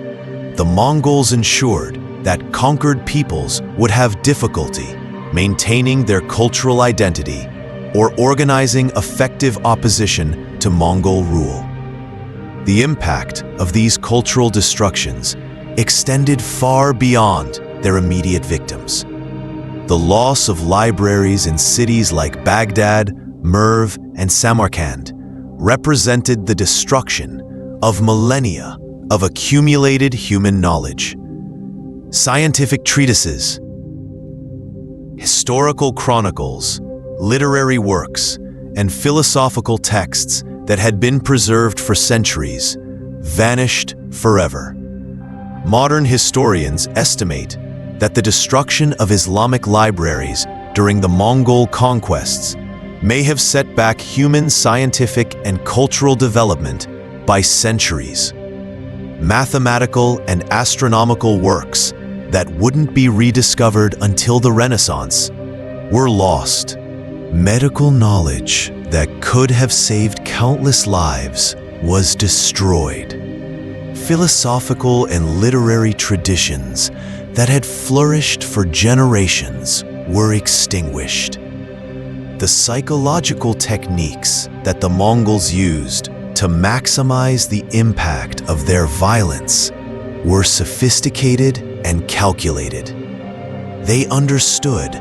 the Mongols ensured that conquered peoples would have difficulty maintaining their cultural identity or organizing effective opposition to Mongol rule. The impact of these cultural destructions extended far beyond their immediate victims. The loss of libraries in cities like Baghdad, Merv, and Samarkand represented the destruction of millennia of accumulated human knowledge. Scientific treatises, historical chronicles, literary works, and philosophical texts that had been preserved for centuries vanished forever. Modern historians estimate that the destruction of Islamic libraries during the Mongol conquests may have set back human scientific and cultural development by centuries. Mathematical and astronomical works that wouldn't be rediscovered until the Renaissance were lost. Medical knowledge that could have saved countless lives was destroyed. Philosophical and literary traditions that had flourished for generations were extinguished. The psychological techniques that the Mongols used to maximize the impact of their violence were sophisticated and calculated. They understood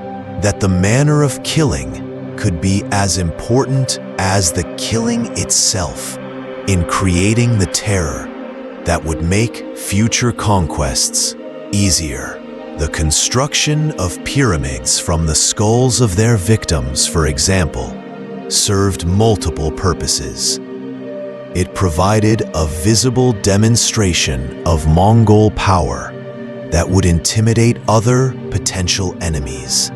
that the manner of killing could be as important as the killing itself in creating the terror that would make future conquests easier. The construction of pyramids from the skulls of their victims, for example, served multiple purposes. It provided a visible demonstration of Mongol power that would intimidate other potential enemies.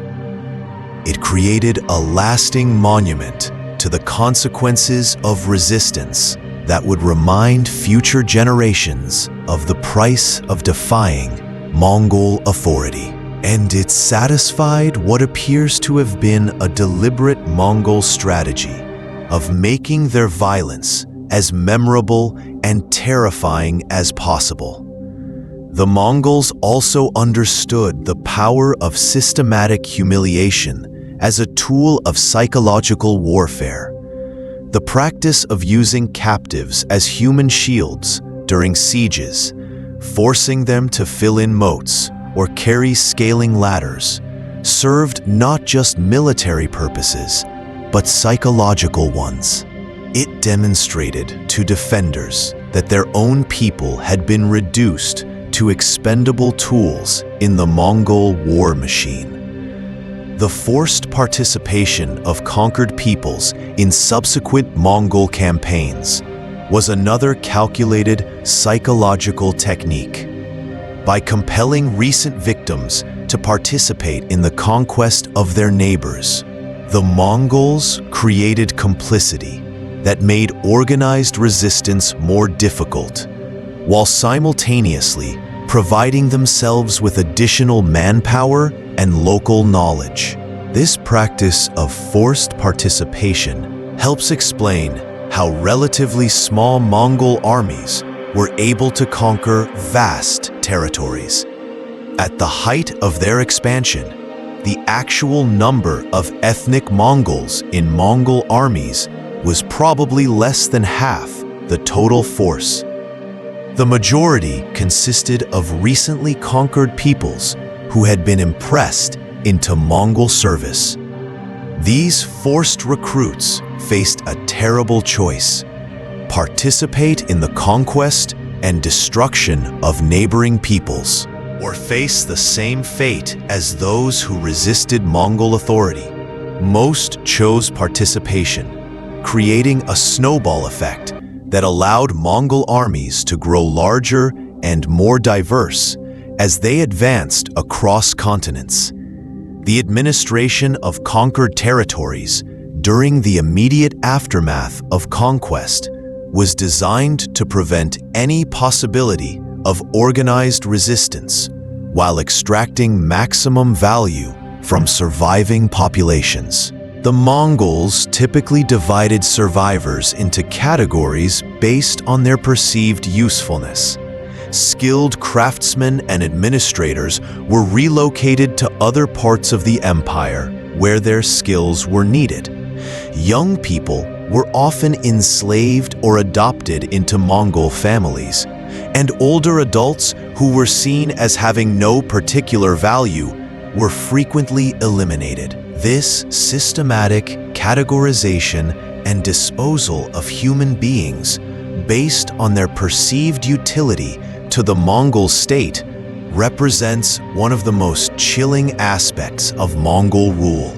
It created a lasting monument to the consequences of resistance that would remind future generations of the price of defying Mongol authority. And it satisfied what appears to have been a deliberate Mongol strategy of making their violence as memorable and terrifying as possible. The Mongols also understood the power of systematic humiliation as a tool of psychological warfare. The practice of using captives as human shields during sieges, forcing them to fill in moats or carry scaling ladders, served not just military purposes, but psychological ones. It demonstrated to defenders that their own people had been reduced to expendable tools in the Mongol war machine. The forced participation of conquered peoples in subsequent Mongol campaigns was another calculated psychological technique. By compelling recent victims to participate in the conquest of their neighbors, the Mongols created complicity that made organized resistance more difficult, while simultaneously providing themselves with additional manpower and local knowledge. This practice of forced participation helps explain how relatively small Mongol armies were able to conquer vast territories. At the height of their expansion, the actual number of ethnic Mongols in Mongol armies was probably less than half the total force. The majority consisted of recently conquered peoples who had been impressed into Mongol service. These forced recruits faced a terrible choice: participate in the conquest and destruction of neighboring peoples, or face the same fate as those who resisted Mongol authority. Most chose participation, creating a snowball effect that allowed Mongol armies to grow larger and more diverse as they advanced across continents. The administration of conquered territories during the immediate aftermath of conquest was designed to prevent any possibility of organized resistance while extracting maximum value from surviving populations. The Mongols typically divided survivors into categories based on their perceived usefulness. Skilled craftsmen and administrators were relocated to other parts of the empire where their skills were needed. Young people were often enslaved or adopted into Mongol families, and older adults who were seen as having no particular value were frequently eliminated. This systematic categorization and disposal of human beings based on their perceived utility to the Mongol state represents one of the most chilling aspects of Mongol rule.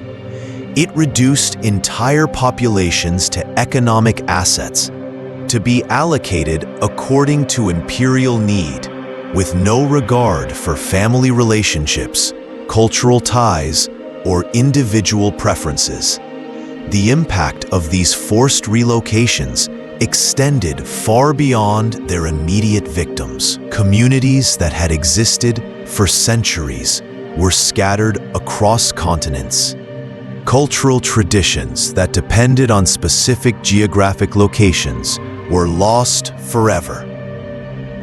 It reduced entire populations to economic assets, to be allocated according to imperial need, with no regard for family relationships, cultural ties, or individual preferences. The impact of these forced relocations extended far beyond their immediate victims. Communities that had existed for centuries were scattered across continents. Cultural traditions that depended on specific geographic locations were lost forever.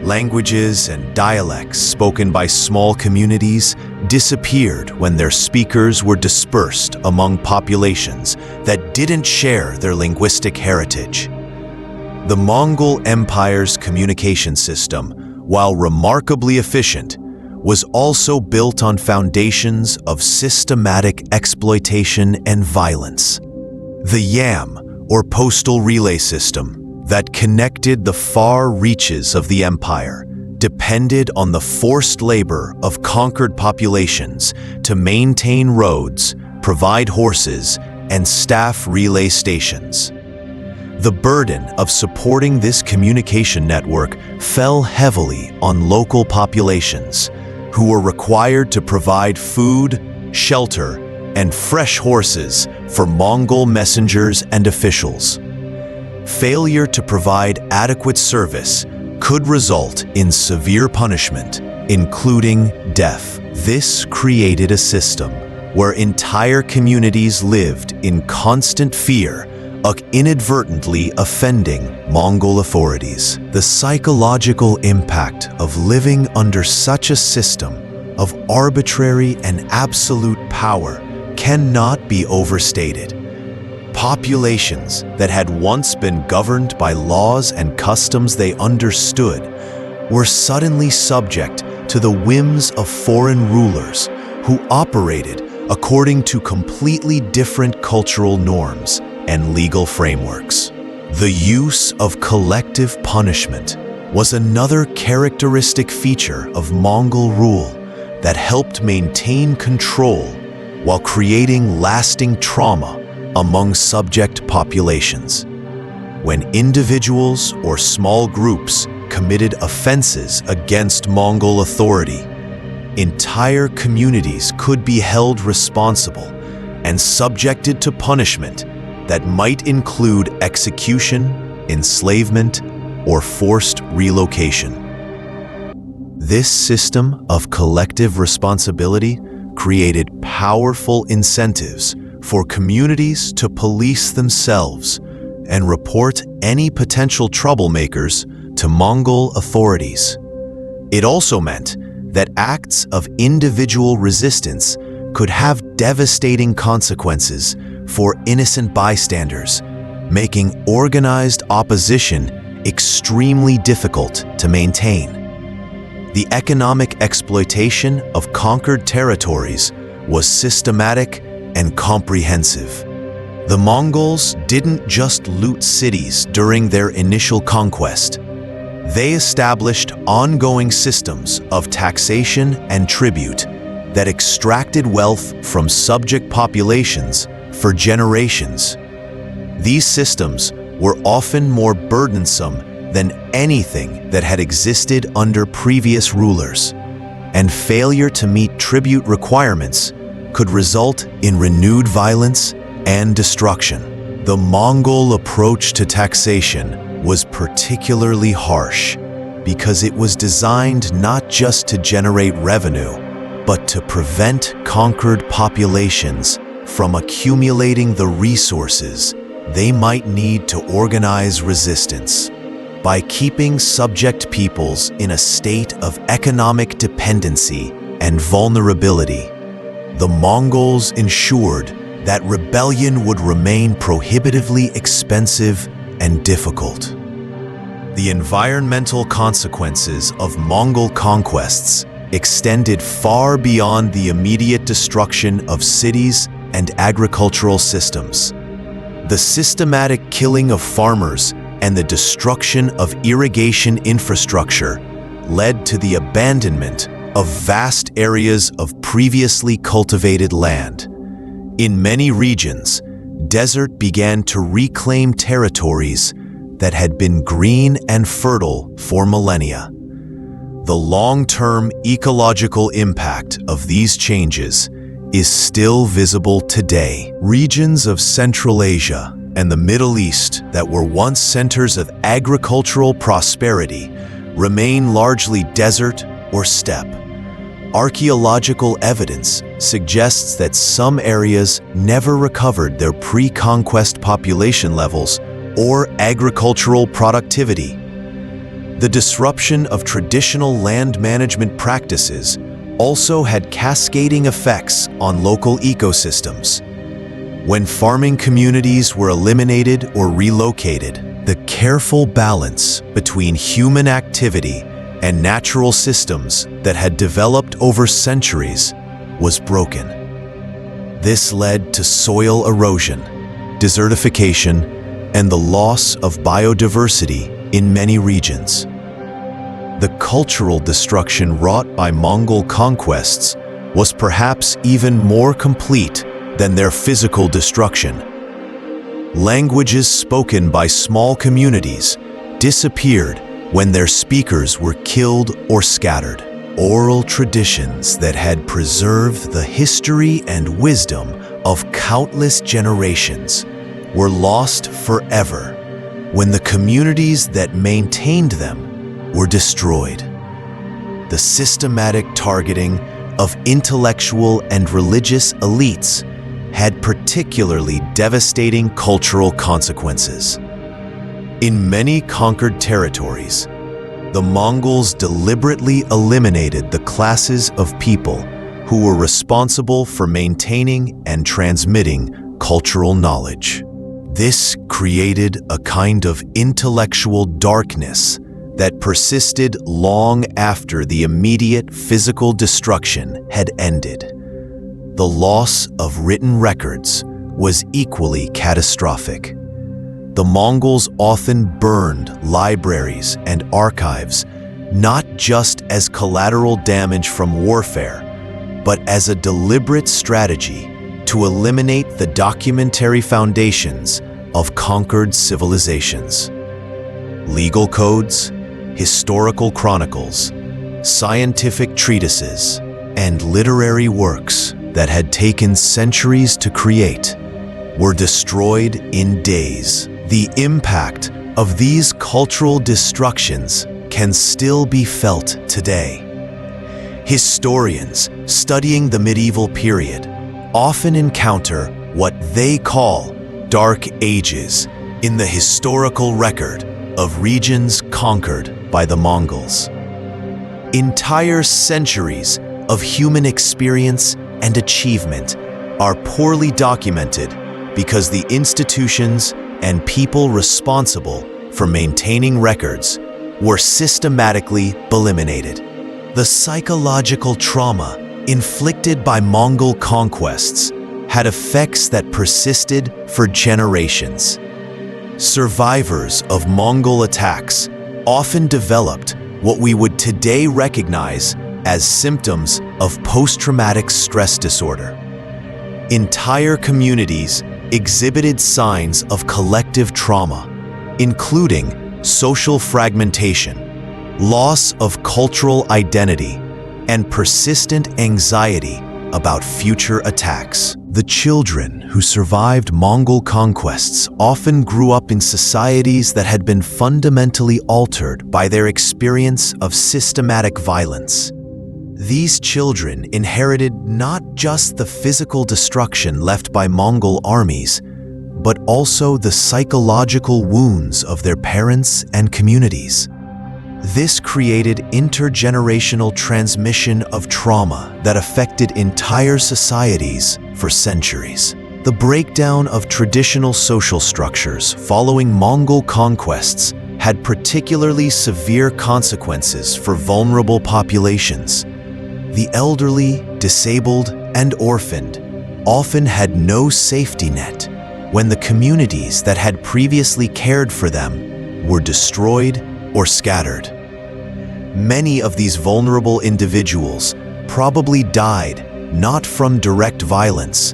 Languages and dialects spoken by small communities disappeared when their speakers were dispersed among populations that didn't share their linguistic heritage. The Mongol Empire's communication system, while remarkably efficient, was also built on foundations of systematic exploitation and violence. The YAM, or postal relay system, that connected the far reaches of the empire depended on the forced labor of conquered populations to maintain roads, provide horses, and staff relay stations. The burden of supporting this communication network fell heavily on local populations, who were required to provide food, shelter, and fresh horses for Mongol messengers and officials. Failure to provide adequate service could result in severe punishment, including death. This created a system where entire communities lived in constant fear of inadvertently offending Mongol authorities. The psychological impact of living under such a system of arbitrary and absolute power cannot be overstated. Populations that had once been governed by laws and customs they understood were suddenly subject to the whims of foreign rulers who operated according to completely different cultural norms and legal frameworks. The use of collective punishment was another characteristic feature of Mongol rule that helped maintain control while creating lasting trauma among subject populations. When individuals or small groups committed offenses against Mongol authority, entire communities could be held responsible and subjected to punishment that might include execution, enslavement, or forced relocation. This system of collective responsibility created powerful incentives for communities to police themselves and report any potential troublemakers to Mongol authorities. It also meant that acts of individual resistance could have devastating consequences for innocent bystanders, making organized opposition extremely difficult to maintain. The economic exploitation of conquered territories was systematic and comprehensive. The Mongols didn't just loot cities during their initial conquest. They established ongoing systems of taxation and tribute that extracted wealth from subject populations for generations. These systems were often more burdensome than anything that had existed under previous rulers, and failure to meet tribute requirements could result in renewed violence and destruction. The Mongol approach to taxation was particularly harsh because it was designed not just to generate revenue, but to prevent conquered populations from accumulating the resources they might need to organize resistance. By keeping subject peoples in a state of economic dependency and vulnerability, the Mongols ensured that rebellion would remain prohibitively expensive and difficult. The environmental consequences of Mongol conquests extended far beyond the immediate destruction of cities and agricultural systems. The systematic killing of farmers and the destruction of irrigation infrastructure led to the abandonment of vast areas of previously cultivated land. In many regions, desert began to reclaim territories that had been green and fertile for millennia. The long-term ecological impact of these changes is still visible today. Regions of Central Asia and the Middle East that were once centers of agricultural prosperity remain largely desert or steppe. Archaeological evidence suggests that some areas never recovered their pre-conquest population levels or agricultural productivity. The disruption of traditional land management practices also had cascading effects on local ecosystems. When farming communities were eliminated or relocated, the careful balance between human activity and natural systems that had developed over centuries was broken. This led to soil erosion, desertification, and the loss of biodiversity in many regions. The cultural destruction wrought by Mongol conquests was perhaps even more complete than their physical destruction. Languages spoken by small communities disappeared when their speakers were killed or scattered. Oral traditions that had preserved the history and wisdom of countless generations were lost forever when the communities that maintained them were destroyed. The systematic targeting of intellectual and religious elites had particularly devastating cultural consequences. In many conquered territories, the Mongols deliberately eliminated the classes of people who were responsible for maintaining and transmitting cultural knowledge. This created a kind of intellectual darkness that persisted long after the immediate physical destruction had ended. The loss of written records was equally catastrophic. The Mongols often burned libraries and archives, not just as collateral damage from warfare, but as a deliberate strategy to eliminate the documentary foundations of conquered civilizations. Legal codes, historical chronicles, scientific treatises, and literary works that had taken centuries to create were destroyed in days. The impact of these cultural destructions can still be felt today. Historians studying the medieval period often encounter what they call dark ages in the historical record of regions conquered by the Mongols. Entire centuries of human experience and achievement are poorly documented because the institutions and people responsible for maintaining records were systematically eliminated. The psychological trauma inflicted by Mongol conquests had effects that persisted for generations. Survivors of Mongol attacks often developed what we would today recognize as symptoms of post-traumatic stress disorder. Entire communities exhibited signs of collective trauma, including social fragmentation, loss of cultural identity, and persistent anxiety about future attacks. The children who survived Mongol conquests often grew up in societies that had been fundamentally altered by their experience of systematic violence. These children inherited not just the physical destruction left by Mongol armies, but also the psychological wounds of their parents and communities. This created intergenerational transmission of trauma that affected entire societies for centuries. The breakdown of traditional social structures following Mongol conquests had particularly severe consequences for vulnerable populations. The elderly, disabled, and orphaned often had no safety net when the communities that had previously cared for them were destroyed or scattered. Many of these vulnerable individuals probably died not from direct violence,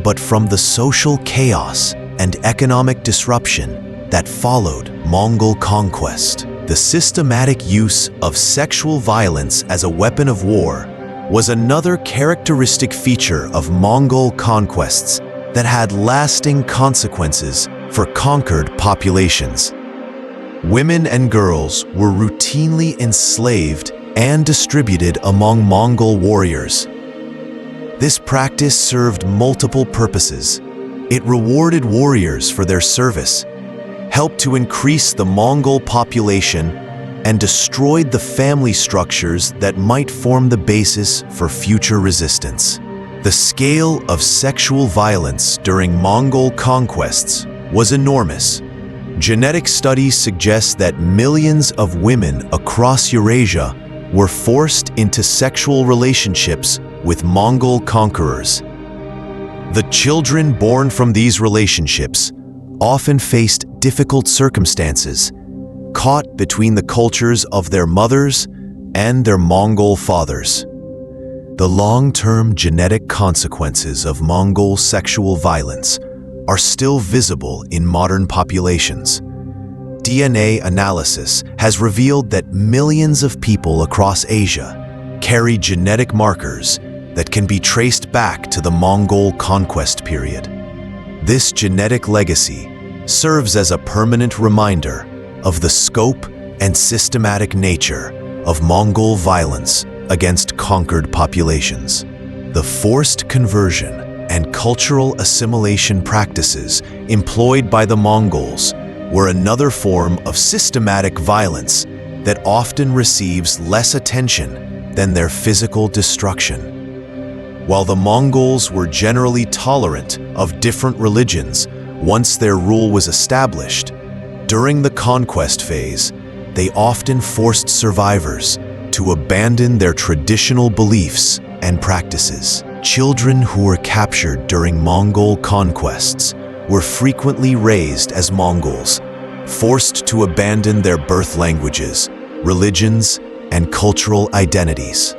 but from the social chaos and economic disruption that followed Mongol conquest. The systematic use of sexual violence as a weapon of war was another characteristic feature of Mongol conquests that had lasting consequences for conquered populations. Women and girls were routinely enslaved and distributed among Mongol warriors. This practice served multiple purposes. It rewarded warriors for their service, helped to increase the Mongol population, and destroyed the family structures that might form the basis for future resistance. The scale of sexual violence during Mongol conquests was enormous. Genetic studies suggest that millions of women across Eurasia were forced into sexual relationships with Mongol conquerors. The children born from these relationships often faced difficult circumstances, caught between the cultures of their mothers and their Mongol fathers. The long-term genetic consequences of Mongol sexual violence are still visible in modern populations. DNA analysis has revealed that millions of people across Asia carry genetic markers that can be traced back to the Mongol conquest period. This genetic legacy serves as a permanent reminder of the scope and systematic nature of Mongol violence against conquered populations. The forced conversion and cultural assimilation practices employed by the Mongols were another form of systematic violence that often receives less attention than their physical destruction. While the Mongols were generally tolerant of different religions once their rule was established, during the conquest phase, they often forced survivors to abandon their traditional beliefs and practices. Children who were captured during Mongol conquests were frequently raised as Mongols, forced to abandon their birth languages, religions, and cultural identities.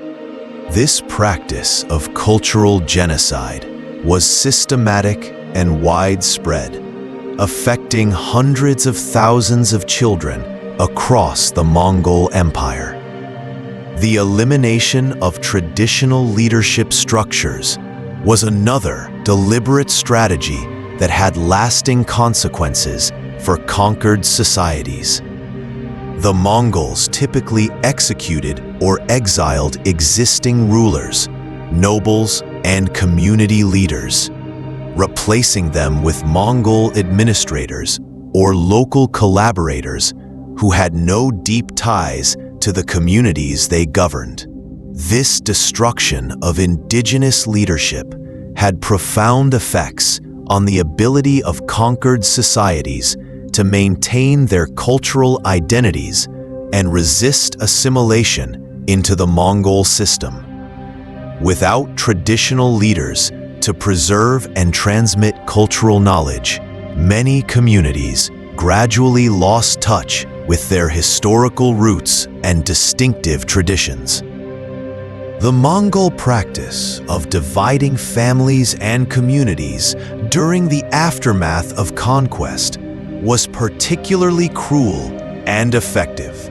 This practice of cultural genocide was systematic and widespread, affecting hundreds of thousands of children across the Mongol Empire. The elimination of traditional leadership structures was another deliberate strategy that had lasting consequences for conquered societies. The Mongols typically executed or exiled existing rulers, nobles, and community leaders, replacing them with Mongol administrators or local collaborators who had no deep ties to the communities they governed. This destruction of indigenous leadership had profound effects on the ability of conquered societies to maintain their cultural identities and resist assimilation into the Mongol system. Without traditional leaders to preserve and transmit cultural knowledge, many communities gradually lost touch with their historical roots and distinctive traditions. The Mongol practice of dividing families and communities during the aftermath of conquest was particularly cruel and effective.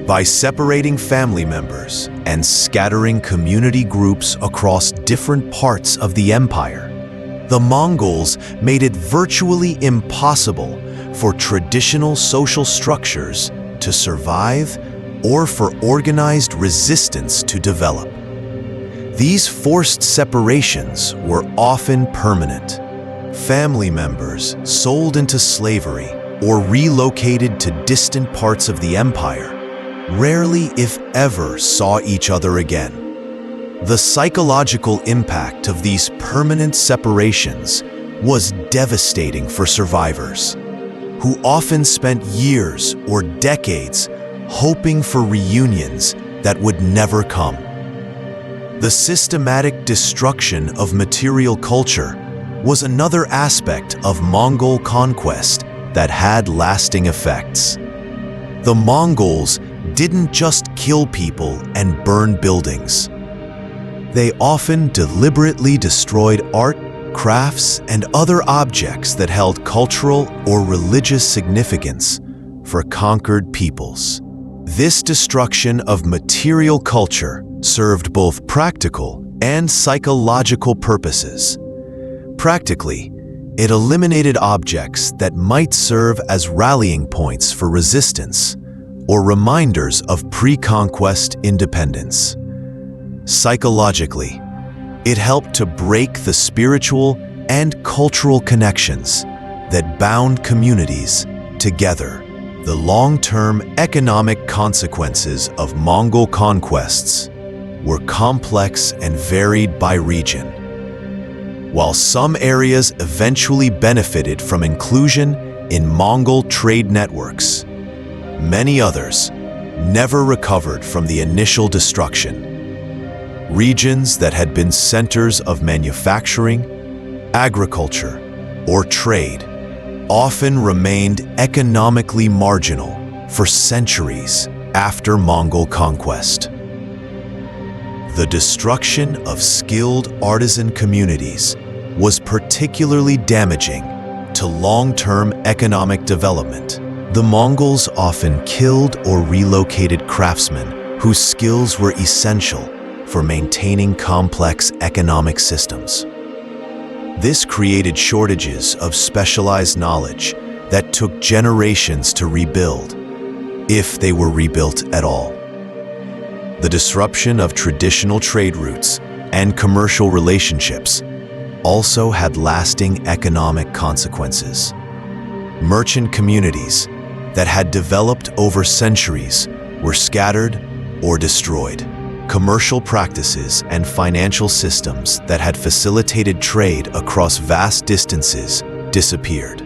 By separating family members and scattering community groups across different parts of the empire, the Mongols made it virtually impossible for traditional social structures to survive or for organized resistance to develop. These forced separations were often permanent. Family members sold into slavery or relocated to distant parts of the empire rarely, if ever, saw each other again. The psychological impact of these permanent separations was devastating for survivors, who often spent years or decades hoping for reunions that would never come. The systematic destruction of material culture was another aspect of Mongol conquest that had lasting effects. The Mongols didn't just kill people and burn buildings. They often deliberately destroyed art, crafts, and other objects that held cultural or religious significance for conquered peoples. This destruction of material culture served both practical and psychological purposes. Practically, it eliminated objects that might serve as rallying points for resistance or reminders of pre-conquest independence. Psychologically, it helped to break the spiritual and cultural connections that bound communities together. The long-term economic consequences of Mongol conquests were complex and varied by region. While some areas eventually benefited from inclusion in Mongol trade networks, many others never recovered from the initial destruction. Regions that had been centers of manufacturing, agriculture, or trade often remained economically marginal for centuries after Mongol conquest. The destruction of skilled artisan communities was particularly damaging to long-term economic development. The Mongols often killed or relocated craftsmen whose skills were essential for maintaining complex economic systems. This created shortages of specialized knowledge that took generations to rebuild, if they were rebuilt at all. The disruption of traditional trade routes and commercial relationships also had lasting economic consequences. Merchant communities that had developed over centuries were scattered or destroyed. Commercial practices and financial systems that had facilitated trade across vast distances disappeared.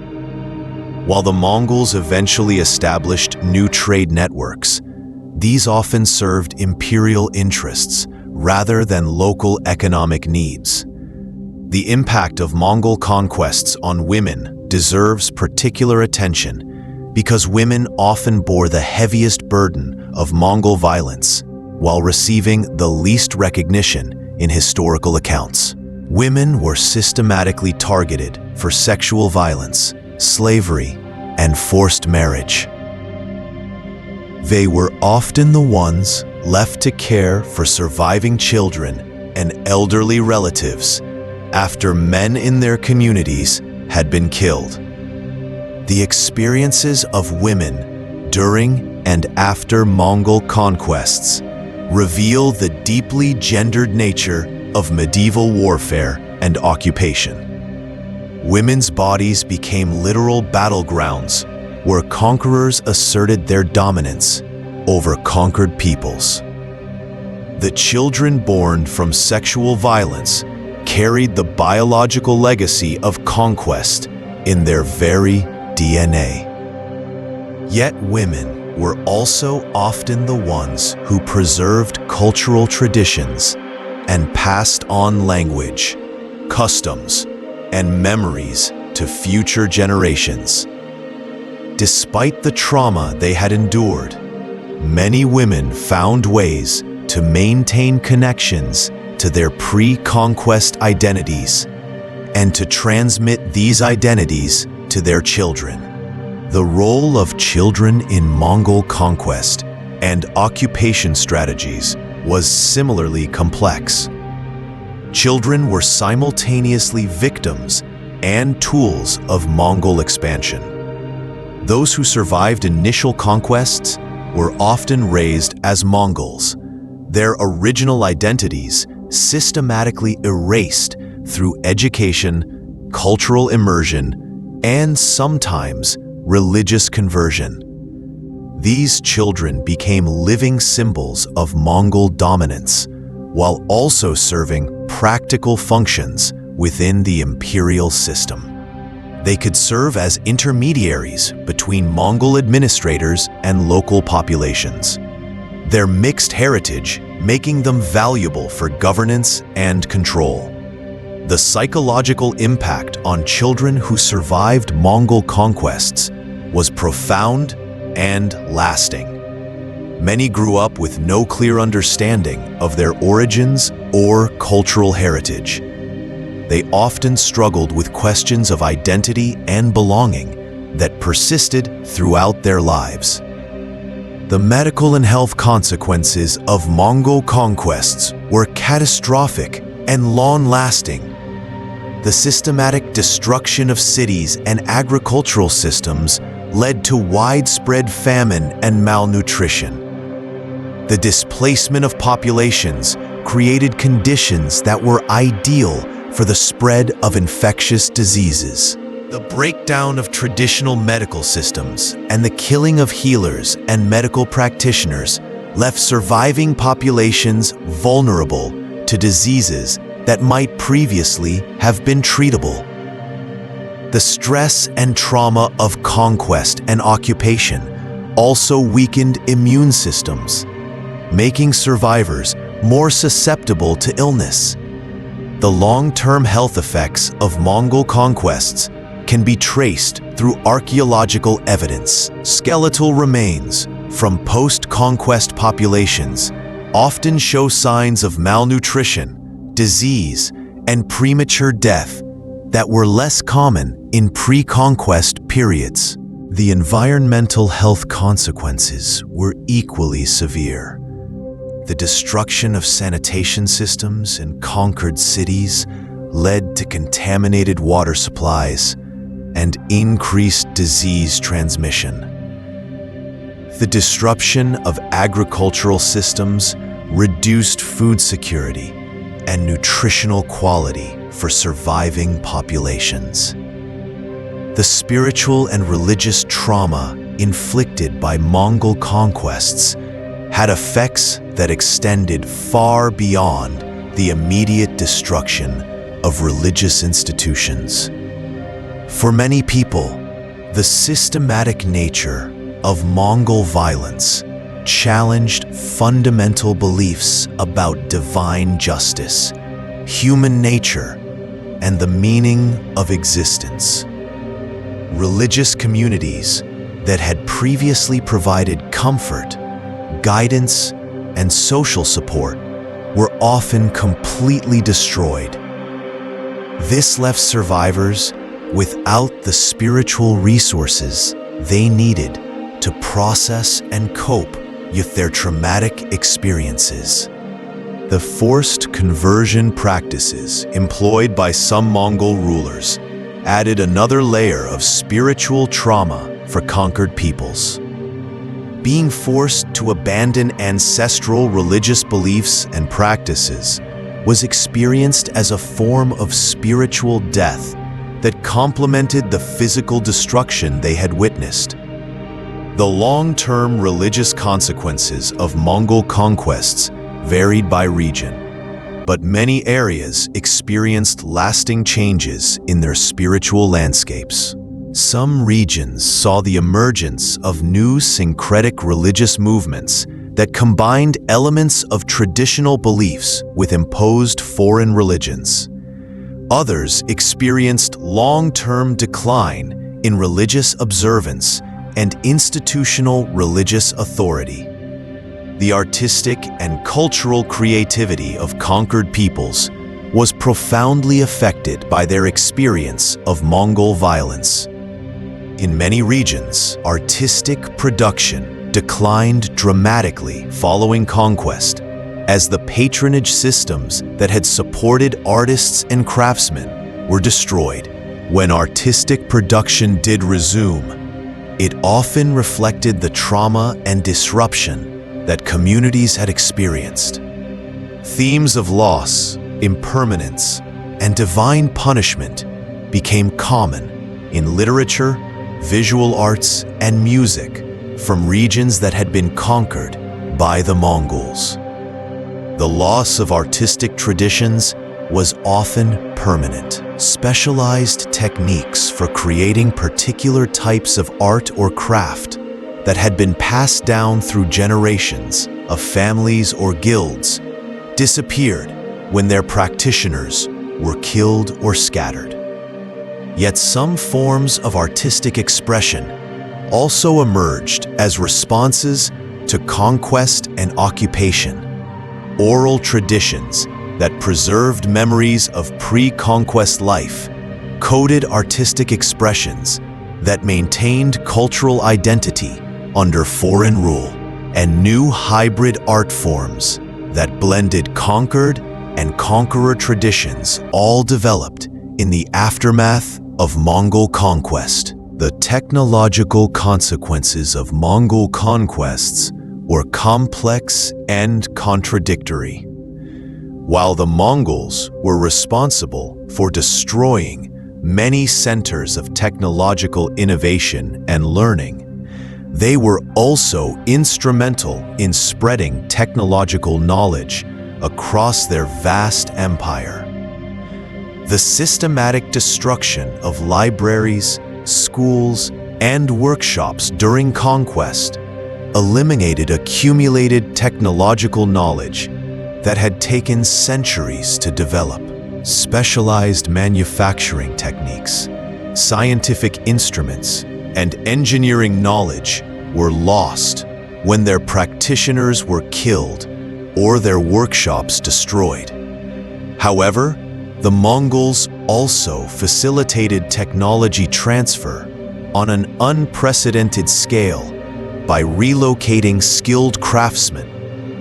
While the Mongols eventually established new trade networks, these often served imperial interests rather than local economic needs. The impact of Mongol conquests on women deserves particular attention because women often bore the heaviest burden of Mongol violence while receiving the least recognition in historical accounts. Women were systematically targeted for sexual violence, slavery, and forced marriage. They were often the ones left to care for surviving children and elderly relatives after men in their communities had been killed. The experiences of women during and after Mongol conquests reveal the deeply gendered nature of medieval warfare and occupation. Women's bodies became literal battlegrounds where conquerors asserted their dominance over conquered peoples. The children born from sexual violence carried the biological legacy of conquest in their very DNA. Yet women were also often the ones who preserved cultural traditions and passed on language, customs, and memories to future generations. Despite the trauma they had endured, many women found ways to maintain connections to their pre-conquest identities and to transmit these identities to their children. The role of children in Mongol conquest and occupation strategies was similarly complex. Children were simultaneously victims and tools of Mongol expansion. Those who survived initial conquests were often raised as Mongols, their original identities systematically erased through education, cultural immersion, and sometimes religious conversion. These children became living symbols of Mongol dominance, while also serving practical functions within the imperial system. They could serve as intermediaries between Mongol administrators and local populations, their mixed heritage making them valuable for governance and control. The psychological impact on children who survived Mongol conquests was profound and lasting. Many grew up with no clear understanding of their origins or cultural heritage. They often struggled with questions of identity and belonging that persisted throughout their lives. The medical and health consequences of Mongol conquests were catastrophic and long-lasting. The systematic destruction of cities and agricultural systems led to widespread famine and malnutrition. The displacement of populations created conditions that were ideal for the spread of infectious diseases. The breakdown of traditional medical systems and the killing of healers and medical practitioners left surviving populations vulnerable to diseases that might previously have been treatable. The stress and trauma of conquest and occupation also weakened immune systems, making survivors more susceptible to illness. The long-term health effects of Mongol conquests can be traced through archaeological evidence. Skeletal remains from post-conquest populations often show signs of malnutrition, disease, and premature death that were less common in pre-conquest periods. The environmental health consequences were equally severe. The destruction of sanitation systems in conquered cities led to contaminated water supplies and increased disease transmission. The disruption of agricultural systems reduced food security and nutritional quality for surviving populations. The spiritual and religious trauma inflicted by Mongol conquests had effects that extended far beyond the immediate destruction of religious institutions. For many people, the systematic nature of Mongol violence challenged fundamental beliefs about divine justice, human nature, and the meaning of existence. Religious communities that had previously provided comfort, guidance, and social support were often completely destroyed. This left survivors without the spiritual resources they needed to process and cope with their traumatic experiences. The forced conversion practices employed by some Mongol rulers added another layer of spiritual trauma for conquered peoples. Being forced to abandon ancestral religious beliefs and practices was experienced as a form of spiritual death that complemented the physical destruction they had witnessed. The long-term religious consequences of Mongol conquests varied by region, but many areas experienced lasting changes in their spiritual landscapes. Some regions saw the emergence of new syncretic religious movements that combined elements of traditional beliefs with imposed foreign religions. Others experienced long-term decline in religious observance and institutional religious authority. The artistic and cultural creativity of conquered peoples was profoundly affected by their experience of Mongol violence. In many regions, artistic production declined dramatically following conquest, as the patronage systems that had supported artists and craftsmen were destroyed. When artistic production did resume, it often reflected the trauma and disruption that communities had experienced. Themes of loss, impermanence, and divine punishment became common in literature, visual arts, and music from regions that had been conquered by the Mongols. The loss of artistic traditions was often permanent. Specialized techniques for creating particular types of art or craft that had been passed down through generations of families or guilds disappeared when their practitioners were killed or scattered. Yet some forms of artistic expression also emerged as responses to conquest and occupation. Oral traditions that preserved memories of pre-conquest life, coded artistic expressions that maintained cultural identity under foreign rule, and new hybrid art forms that blended conquered and conqueror traditions all developed in the aftermath of Mongol conquest. The technological consequences of Mongol conquests were complex and contradictory. While the Mongols were responsible for destroying many centers of technological innovation and learning, they were also instrumental in spreading technological knowledge across their vast empire. The systematic destruction of libraries, schools, and workshops during conquest eliminated accumulated technological knowledge that had taken centuries to develop. Specialized manufacturing techniques, scientific instruments, and engineering knowledge were lost when their practitioners were killed or their workshops destroyed. However, the Mongols also facilitated technology transfer on an unprecedented scale by relocating skilled craftsmen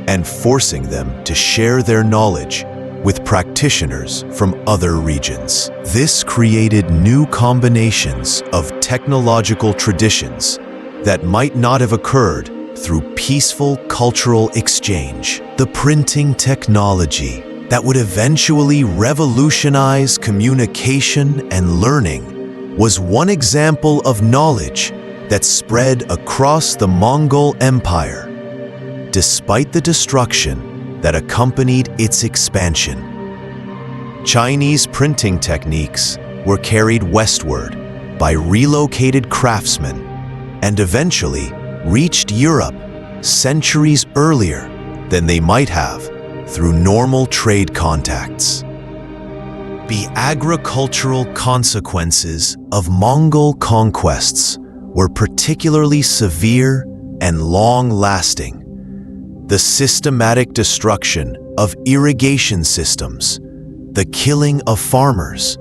and forcing them to share their knowledge with practitioners from other regions. This created new combinations of technological traditions that might not have occurred through peaceful cultural exchange. The printing technology that would eventually revolutionize communication and learning was one example of knowledge that spread across the Mongol Empire, despite the destruction that accompanied its expansion. Chinese printing techniques were carried westward by relocated craftsmen and eventually reached Europe centuries earlier than they might have through normal trade contacts. The agricultural consequences of Mongol conquests were particularly severe and long-lasting. The systematic destruction of irrigation systems, the killing of farmers,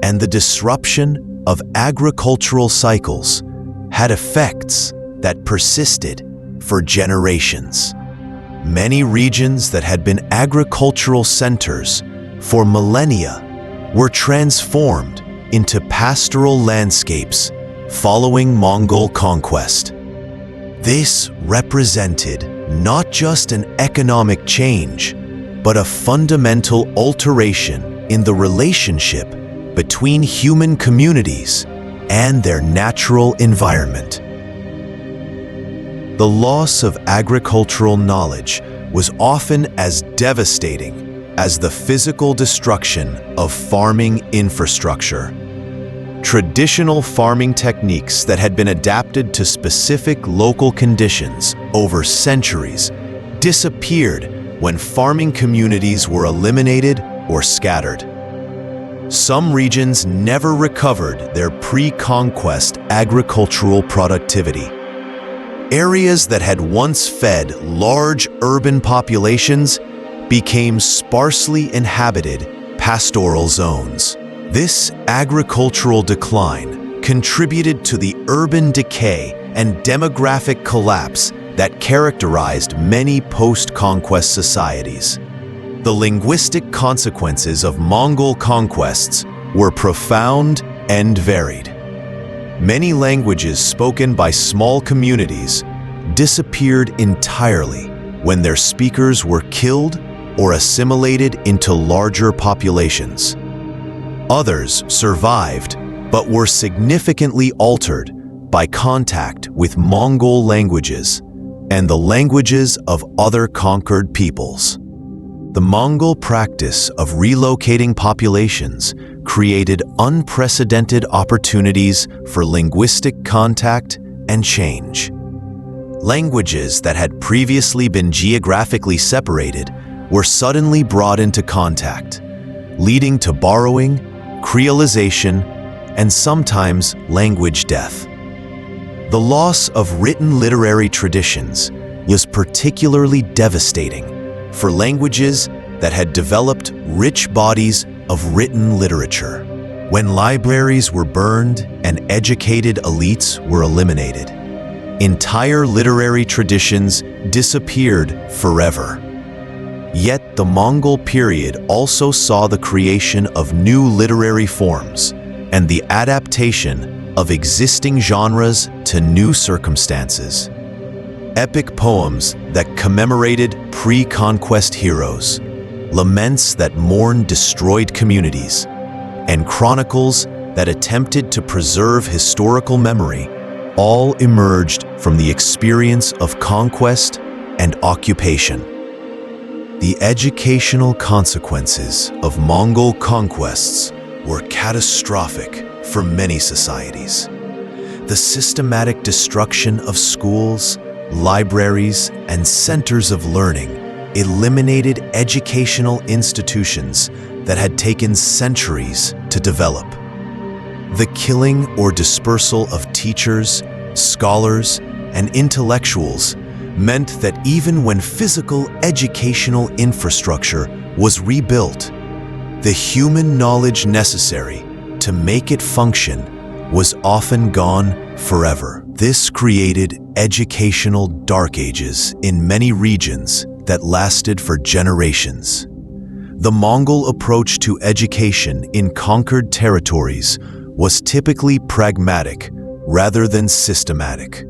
and the disruption of agricultural cycles had effects that persisted for generations. Many regions that had been agricultural centers for millennia were transformed into pastoral landscapes following Mongol conquest. This represented not just an economic change, but a fundamental alteration in the relationship between human communities and their natural environment. The loss of agricultural knowledge was often as devastating as the physical destruction of farming infrastructure. Traditional farming techniques that had been adapted to specific local conditions over centuries disappeared when farming communities were eliminated or scattered. Some regions never recovered their pre-conquest agricultural productivity. Areas that had once fed large urban populations became sparsely inhabited pastoral zones. This agricultural decline contributed to the urban decay and demographic collapse that characterized many post-conquest societies. The linguistic consequences of Mongol conquests were profound and varied. Many languages spoken by small communities disappeared entirely when their speakers were killed or assimilated into larger populations. Others survived but were significantly altered by contact with Mongol languages and the languages of other conquered peoples. The Mongol practice of relocating populations created unprecedented opportunities for linguistic contact and change. Languages that had previously been geographically separated were suddenly brought into contact, leading to borrowing, creolization, and sometimes language death. The loss of written literary traditions was particularly devastating for languages that had developed rich bodies of written literature. When libraries were burned and educated elites were eliminated, entire literary traditions disappeared forever. Yet the Mongol period also saw the creation of new literary forms and the adaptation of existing genres to new circumstances. Epic poems that commemorated pre-conquest heroes, laments that mourned destroyed communities, and chronicles that attempted to preserve historical memory all emerged from the experience of conquest and occupation. The educational consequences of Mongol conquests were catastrophic for many societies. The systematic destruction of schools, libraries, and centers of learning eliminated educational institutions that had taken centuries to develop. The killing or dispersal of teachers, scholars, and intellectuals meant that even when physical educational infrastructure was rebuilt, the human knowledge necessary to make it function was often gone forever. This created educational dark ages in many regions that lasted for generations. The Mongol approach to education in conquered territories was typically pragmatic rather than systematic.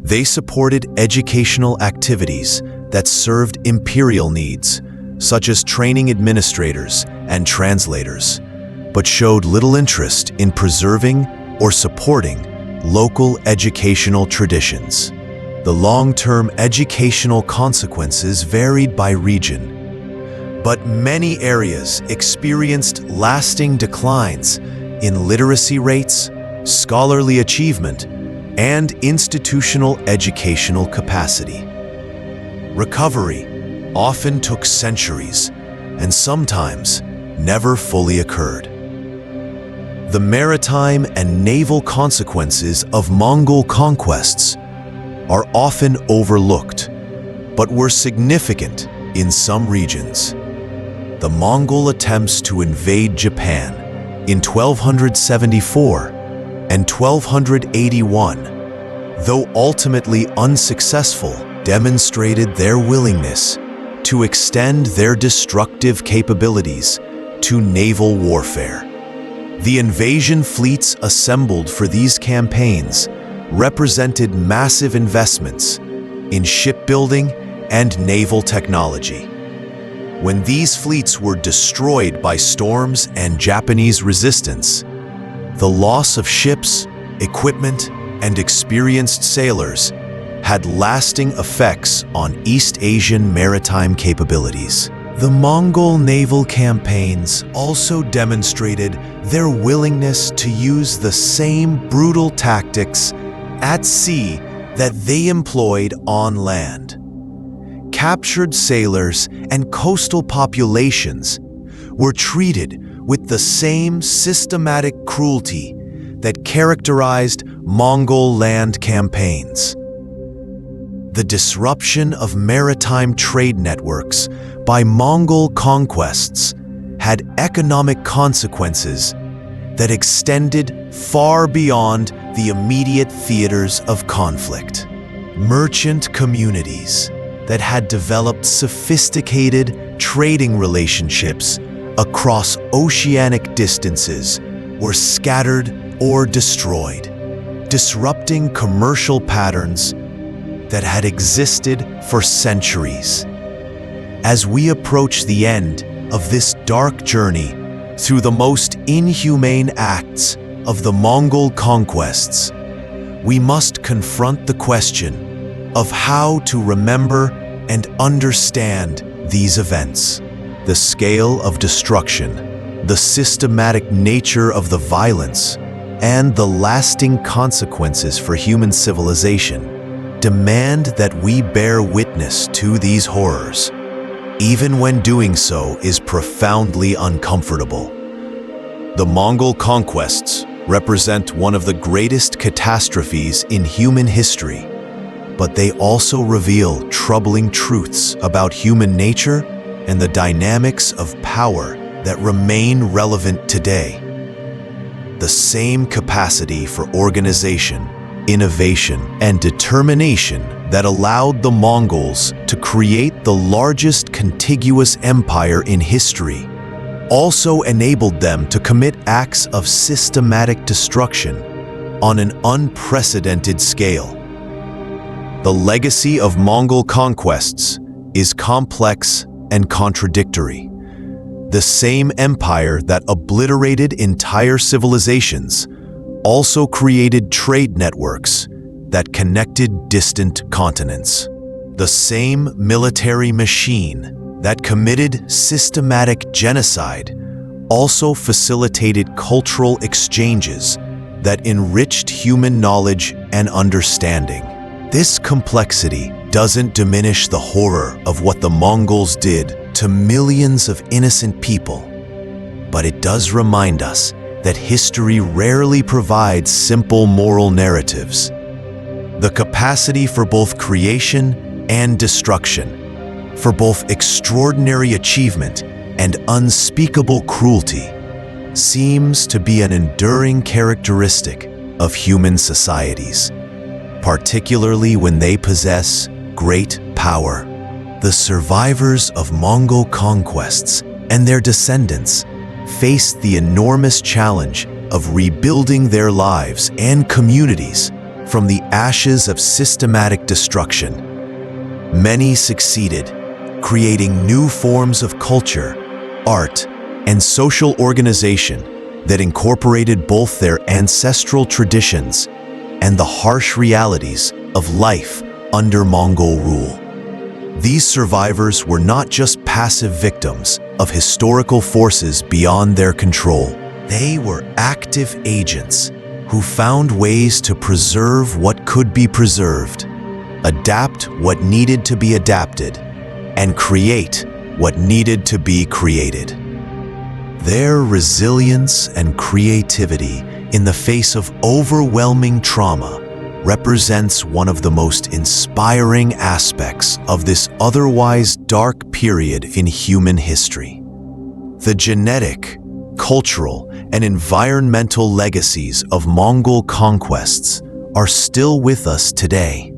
They supported educational activities that served imperial needs, such as training administrators and translators, but showed little interest in preserving or supporting local educational traditions. The long-term educational consequences varied by region, but many areas experienced lasting declines in literacy rates, scholarly achievement, and institutional educational capacity. Recovery often took centuries and sometimes never fully occurred. The maritime and naval consequences of Mongol conquests are often overlooked, but were significant in some regions. The Mongol attempts to invade Japan in 1274 and 1281, though ultimately unsuccessful, demonstrated their willingness to extend their destructive capabilities to naval warfare. The invasion fleets assembled for these campaigns represented massive investments in shipbuilding and naval technology. When these fleets were destroyed by storms and Japanese resistance, the loss of ships, equipment, and experienced sailors had lasting effects on East Asian maritime capabilities. The Mongol naval campaigns also demonstrated their willingness to use the same brutal tactics at sea that they employed on land. Captured sailors and coastal populations were treated with the same systematic cruelty that characterized Mongol land campaigns. The disruption of maritime trade networks by Mongol conquests had economic consequences that extended far beyond the immediate theaters of conflict. Merchant communities that had developed sophisticated trading relationships across oceanic distances were scattered or destroyed, disrupting commercial patterns that had existed for centuries. As we approach the end of this dark journey through the most inhumane acts of the Mongol conquests, we must confront the question of how to remember and understand these events. The scale of destruction, the systematic nature of the violence, and the lasting consequences for human civilization demand that we bear witness to these horrors, even when doing so is profoundly uncomfortable. The Mongol conquests represent one of the greatest catastrophes in human history, but they also reveal troubling truths about human nature and the dynamics of power that remain relevant today. The same capacity for organization, innovation, and determination that allowed the Mongols to create the largest contiguous empire in history also enabled them to commit acts of systematic destruction on an unprecedented scale. The legacy of Mongol conquests is complex and contradictory. The same empire that obliterated entire civilizations also created trade networks that connected distant continents. The same military machine that committed systematic genocide also facilitated cultural exchanges that enriched human knowledge and understanding. This complexity doesn't diminish the horror of what the Mongols did to millions of innocent people, but it does remind us that history rarely provides simple moral narratives. The capacity for both creation and destruction, for both extraordinary achievement and unspeakable cruelty, seems to be an enduring characteristic of human societies, particularly when they possess great power. The survivors of Mongol conquests and their descendants faced the enormous challenge of rebuilding their lives and communities from the ashes of systematic destruction. Many succeeded, creating new forms of culture, art, and social organization that incorporated both their ancestral traditions and the harsh realities of life under Mongol rule. These survivors were not just passive victims of historical forces beyond their control. They were active agents who found ways to preserve what could be preserved, adapt what needed to be adapted, and create what needed to be created. Their resilience and creativity in the face of overwhelming trauma represents one of the most inspiring aspects of this otherwise dark period in human history. The genetic, cultural, and environmental legacies of Mongol conquests are still with us today.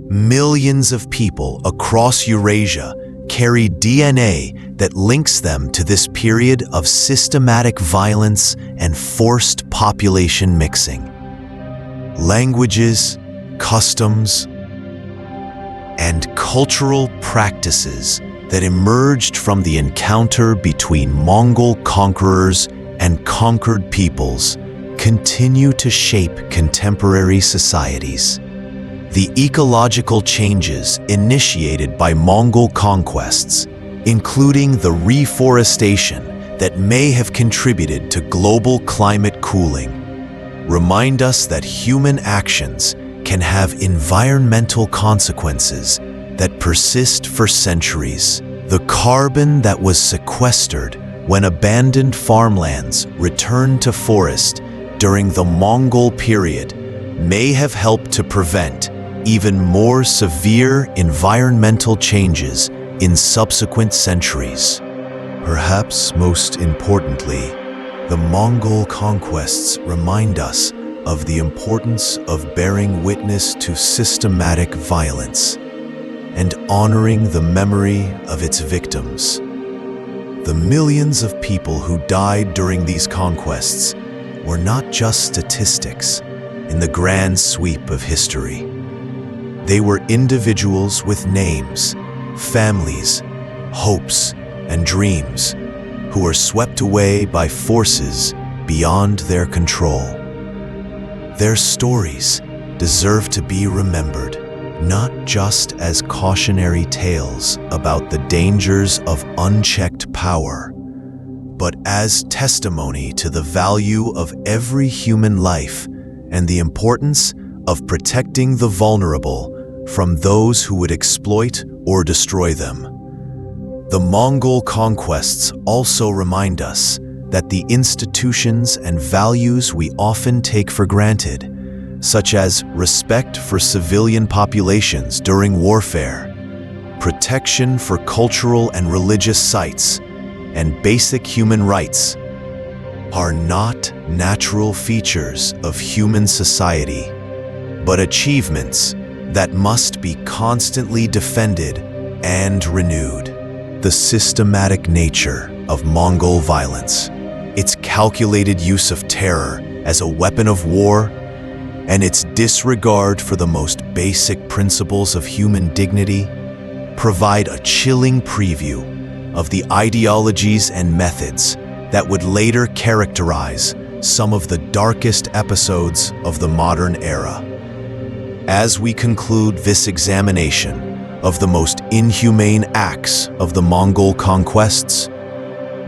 Millions of people across Eurasia carry DNA that links them to this period of systematic violence and forced population mixing. Languages, customs, and cultural practices that emerged from the encounter between Mongol conquerors and conquered peoples continue to shape contemporary societies. The ecological changes initiated by Mongol conquests, including the reforestation that may have contributed to global climate cooling, remind us that human actions can have environmental consequences that persist for centuries. The carbon that was sequestered when abandoned farmlands returned to forest during the Mongol period may have helped to prevent even more severe environmental changes in subsequent centuries. Perhaps most importantly, The Mongol conquests remind us of the importance of bearing witness to systematic violence and honoring the memory of its victims. The millions of people who died during these conquests were not just statistics in the grand sweep of history. They were individuals with names, families, hopes, and dreams who were swept away by forces beyond their control. Their stories deserve to be remembered, not just as cautionary tales about the dangers of unchecked power, but as testimony to the value of every human life and the importance of protecting the vulnerable from those who would exploit or destroy them. The Mongol conquests also remind us that the institutions and values we often take for granted, such as respect for civilian populations during warfare, protection for cultural and religious sites, and basic human rights, are not natural features of human society, but achievements that must be constantly defended and renewed. The systematic nature of Mongol violence, its calculated use of terror as a weapon of war, and its disregard for the most basic principles of human dignity provide a chilling preview of the ideologies and methods that would later characterize some of the darkest episodes of the modern era. As we conclude this examination of the most inhumane acts of the Mongol conquests,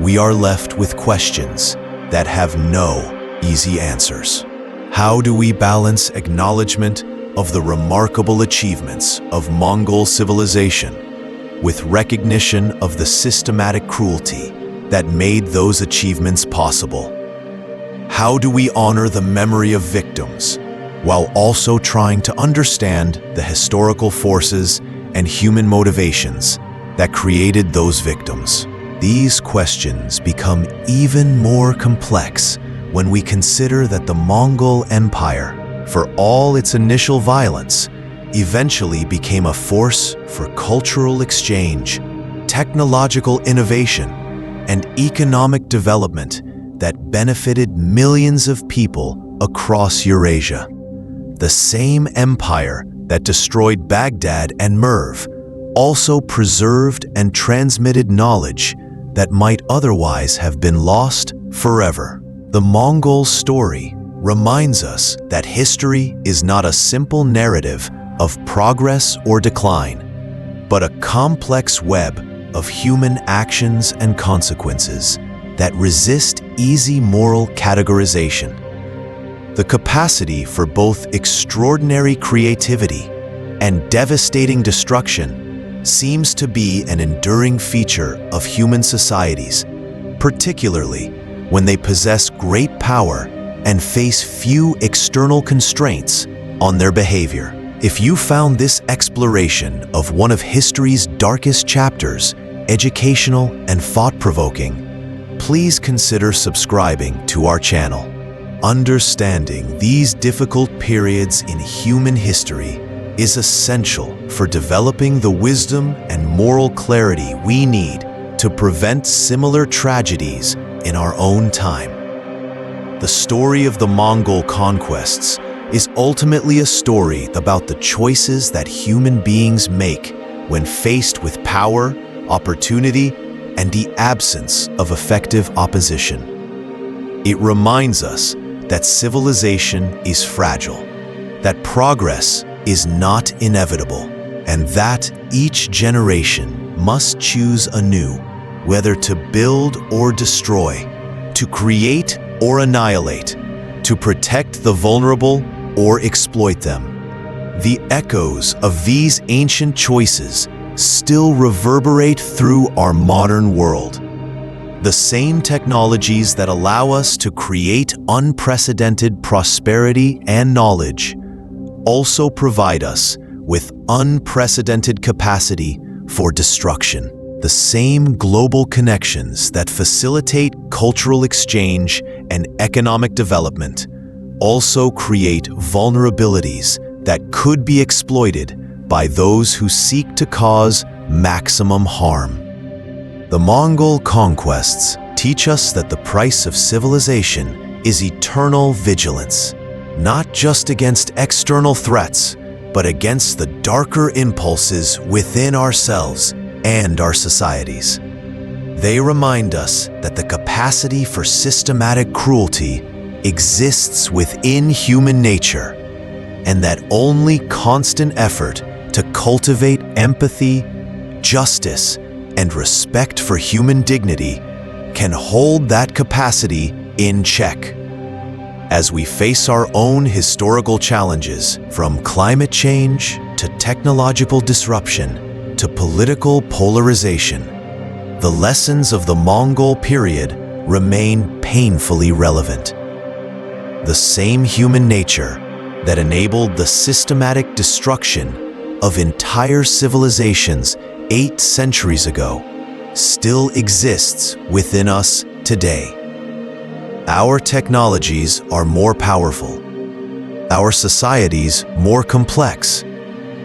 we are left with questions that have no easy answers. How do we balance acknowledgement of the remarkable achievements of Mongol civilization with recognition of the systematic cruelty that made those achievements possible? How do we honor the memory of victims while also trying to understand the historical forces and human motivations that created those victims? These questions become even more complex when we consider that the Mongol Empire, for all its initial violence, eventually became a force for cultural exchange, technological innovation, and economic development that benefited millions of people across Eurasia. The same empire that destroyed Baghdad and Merv also preserved and transmitted knowledge that might otherwise have been lost forever. The Mongol story reminds us that history is not a simple narrative of progress or decline, but a complex web of human actions and consequences that resist easy moral categorization. The capacity for both extraordinary creativity and devastating destruction seems to be an enduring feature of human societies, particularly when they possess great power and face few external constraints on their behavior. If you found this exploration of one of history's darkest chapters educational and thought-provoking, please consider subscribing to our channel. Understanding these difficult periods in human history is essential for developing the wisdom and moral clarity we need to prevent similar tragedies in our own time. The story of the Mongol conquests is ultimately a story about the choices that human beings make when faced with power, opportunity, and the absence of effective opposition. It reminds us that civilization is fragile, that progress is not inevitable, and that each generation must choose anew whether to build or destroy, to create or annihilate, to protect the vulnerable or exploit them. The echoes of these ancient choices still reverberate through our modern world. The same technologies that allow us to create unprecedented prosperity and knowledge also provide us with unprecedented capacity for destruction. the same global connections that facilitate cultural exchange and economic development also create vulnerabilities that could be exploited by those who seek to cause maximum harm. The Mongol conquests teach us that the price of civilization is eternal vigilance, not just against external threats, but against the darker impulses within ourselves and our societies. They remind us that the capacity for systematic cruelty exists within human nature, and that only constant effort to cultivate empathy, justice, and respect for human dignity can hold that capacity in check. As we face our own historical challenges, from climate change to technological disruption to political polarization, the lessons of the Mongol period remain painfully relevant. The same human nature that enabled the systematic destruction of entire civilizations 8 centuries ago still exists within us today. Our technologies are more powerful, our societies more complex,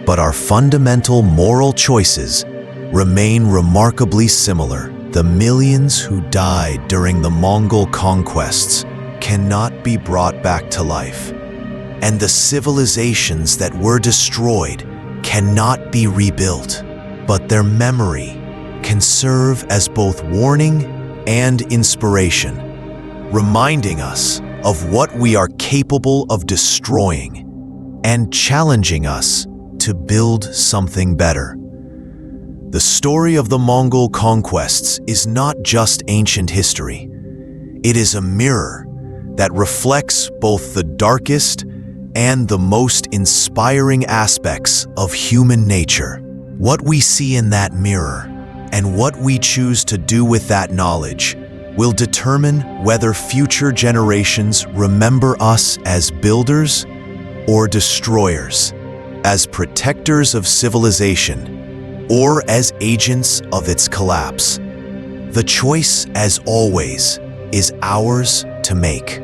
but our fundamental moral choices remain remarkably similar. The millions who died during the Mongol conquests cannot be brought back to life, and the civilizations that were destroyed cannot be rebuilt, but their memory can serve as both warning and inspiration, reminding us of what we are capable of destroying and challenging us to build something better. The story of the Mongol conquests is not just ancient history. It is a mirror that reflects both the darkest and the most inspiring aspects of human nature. What we see in that mirror and what we choose to do with that knowledge will determine whether future generations remember us as builders or destroyers, as protectors of civilization, or as agents of its collapse. The choice, as always, is ours to make.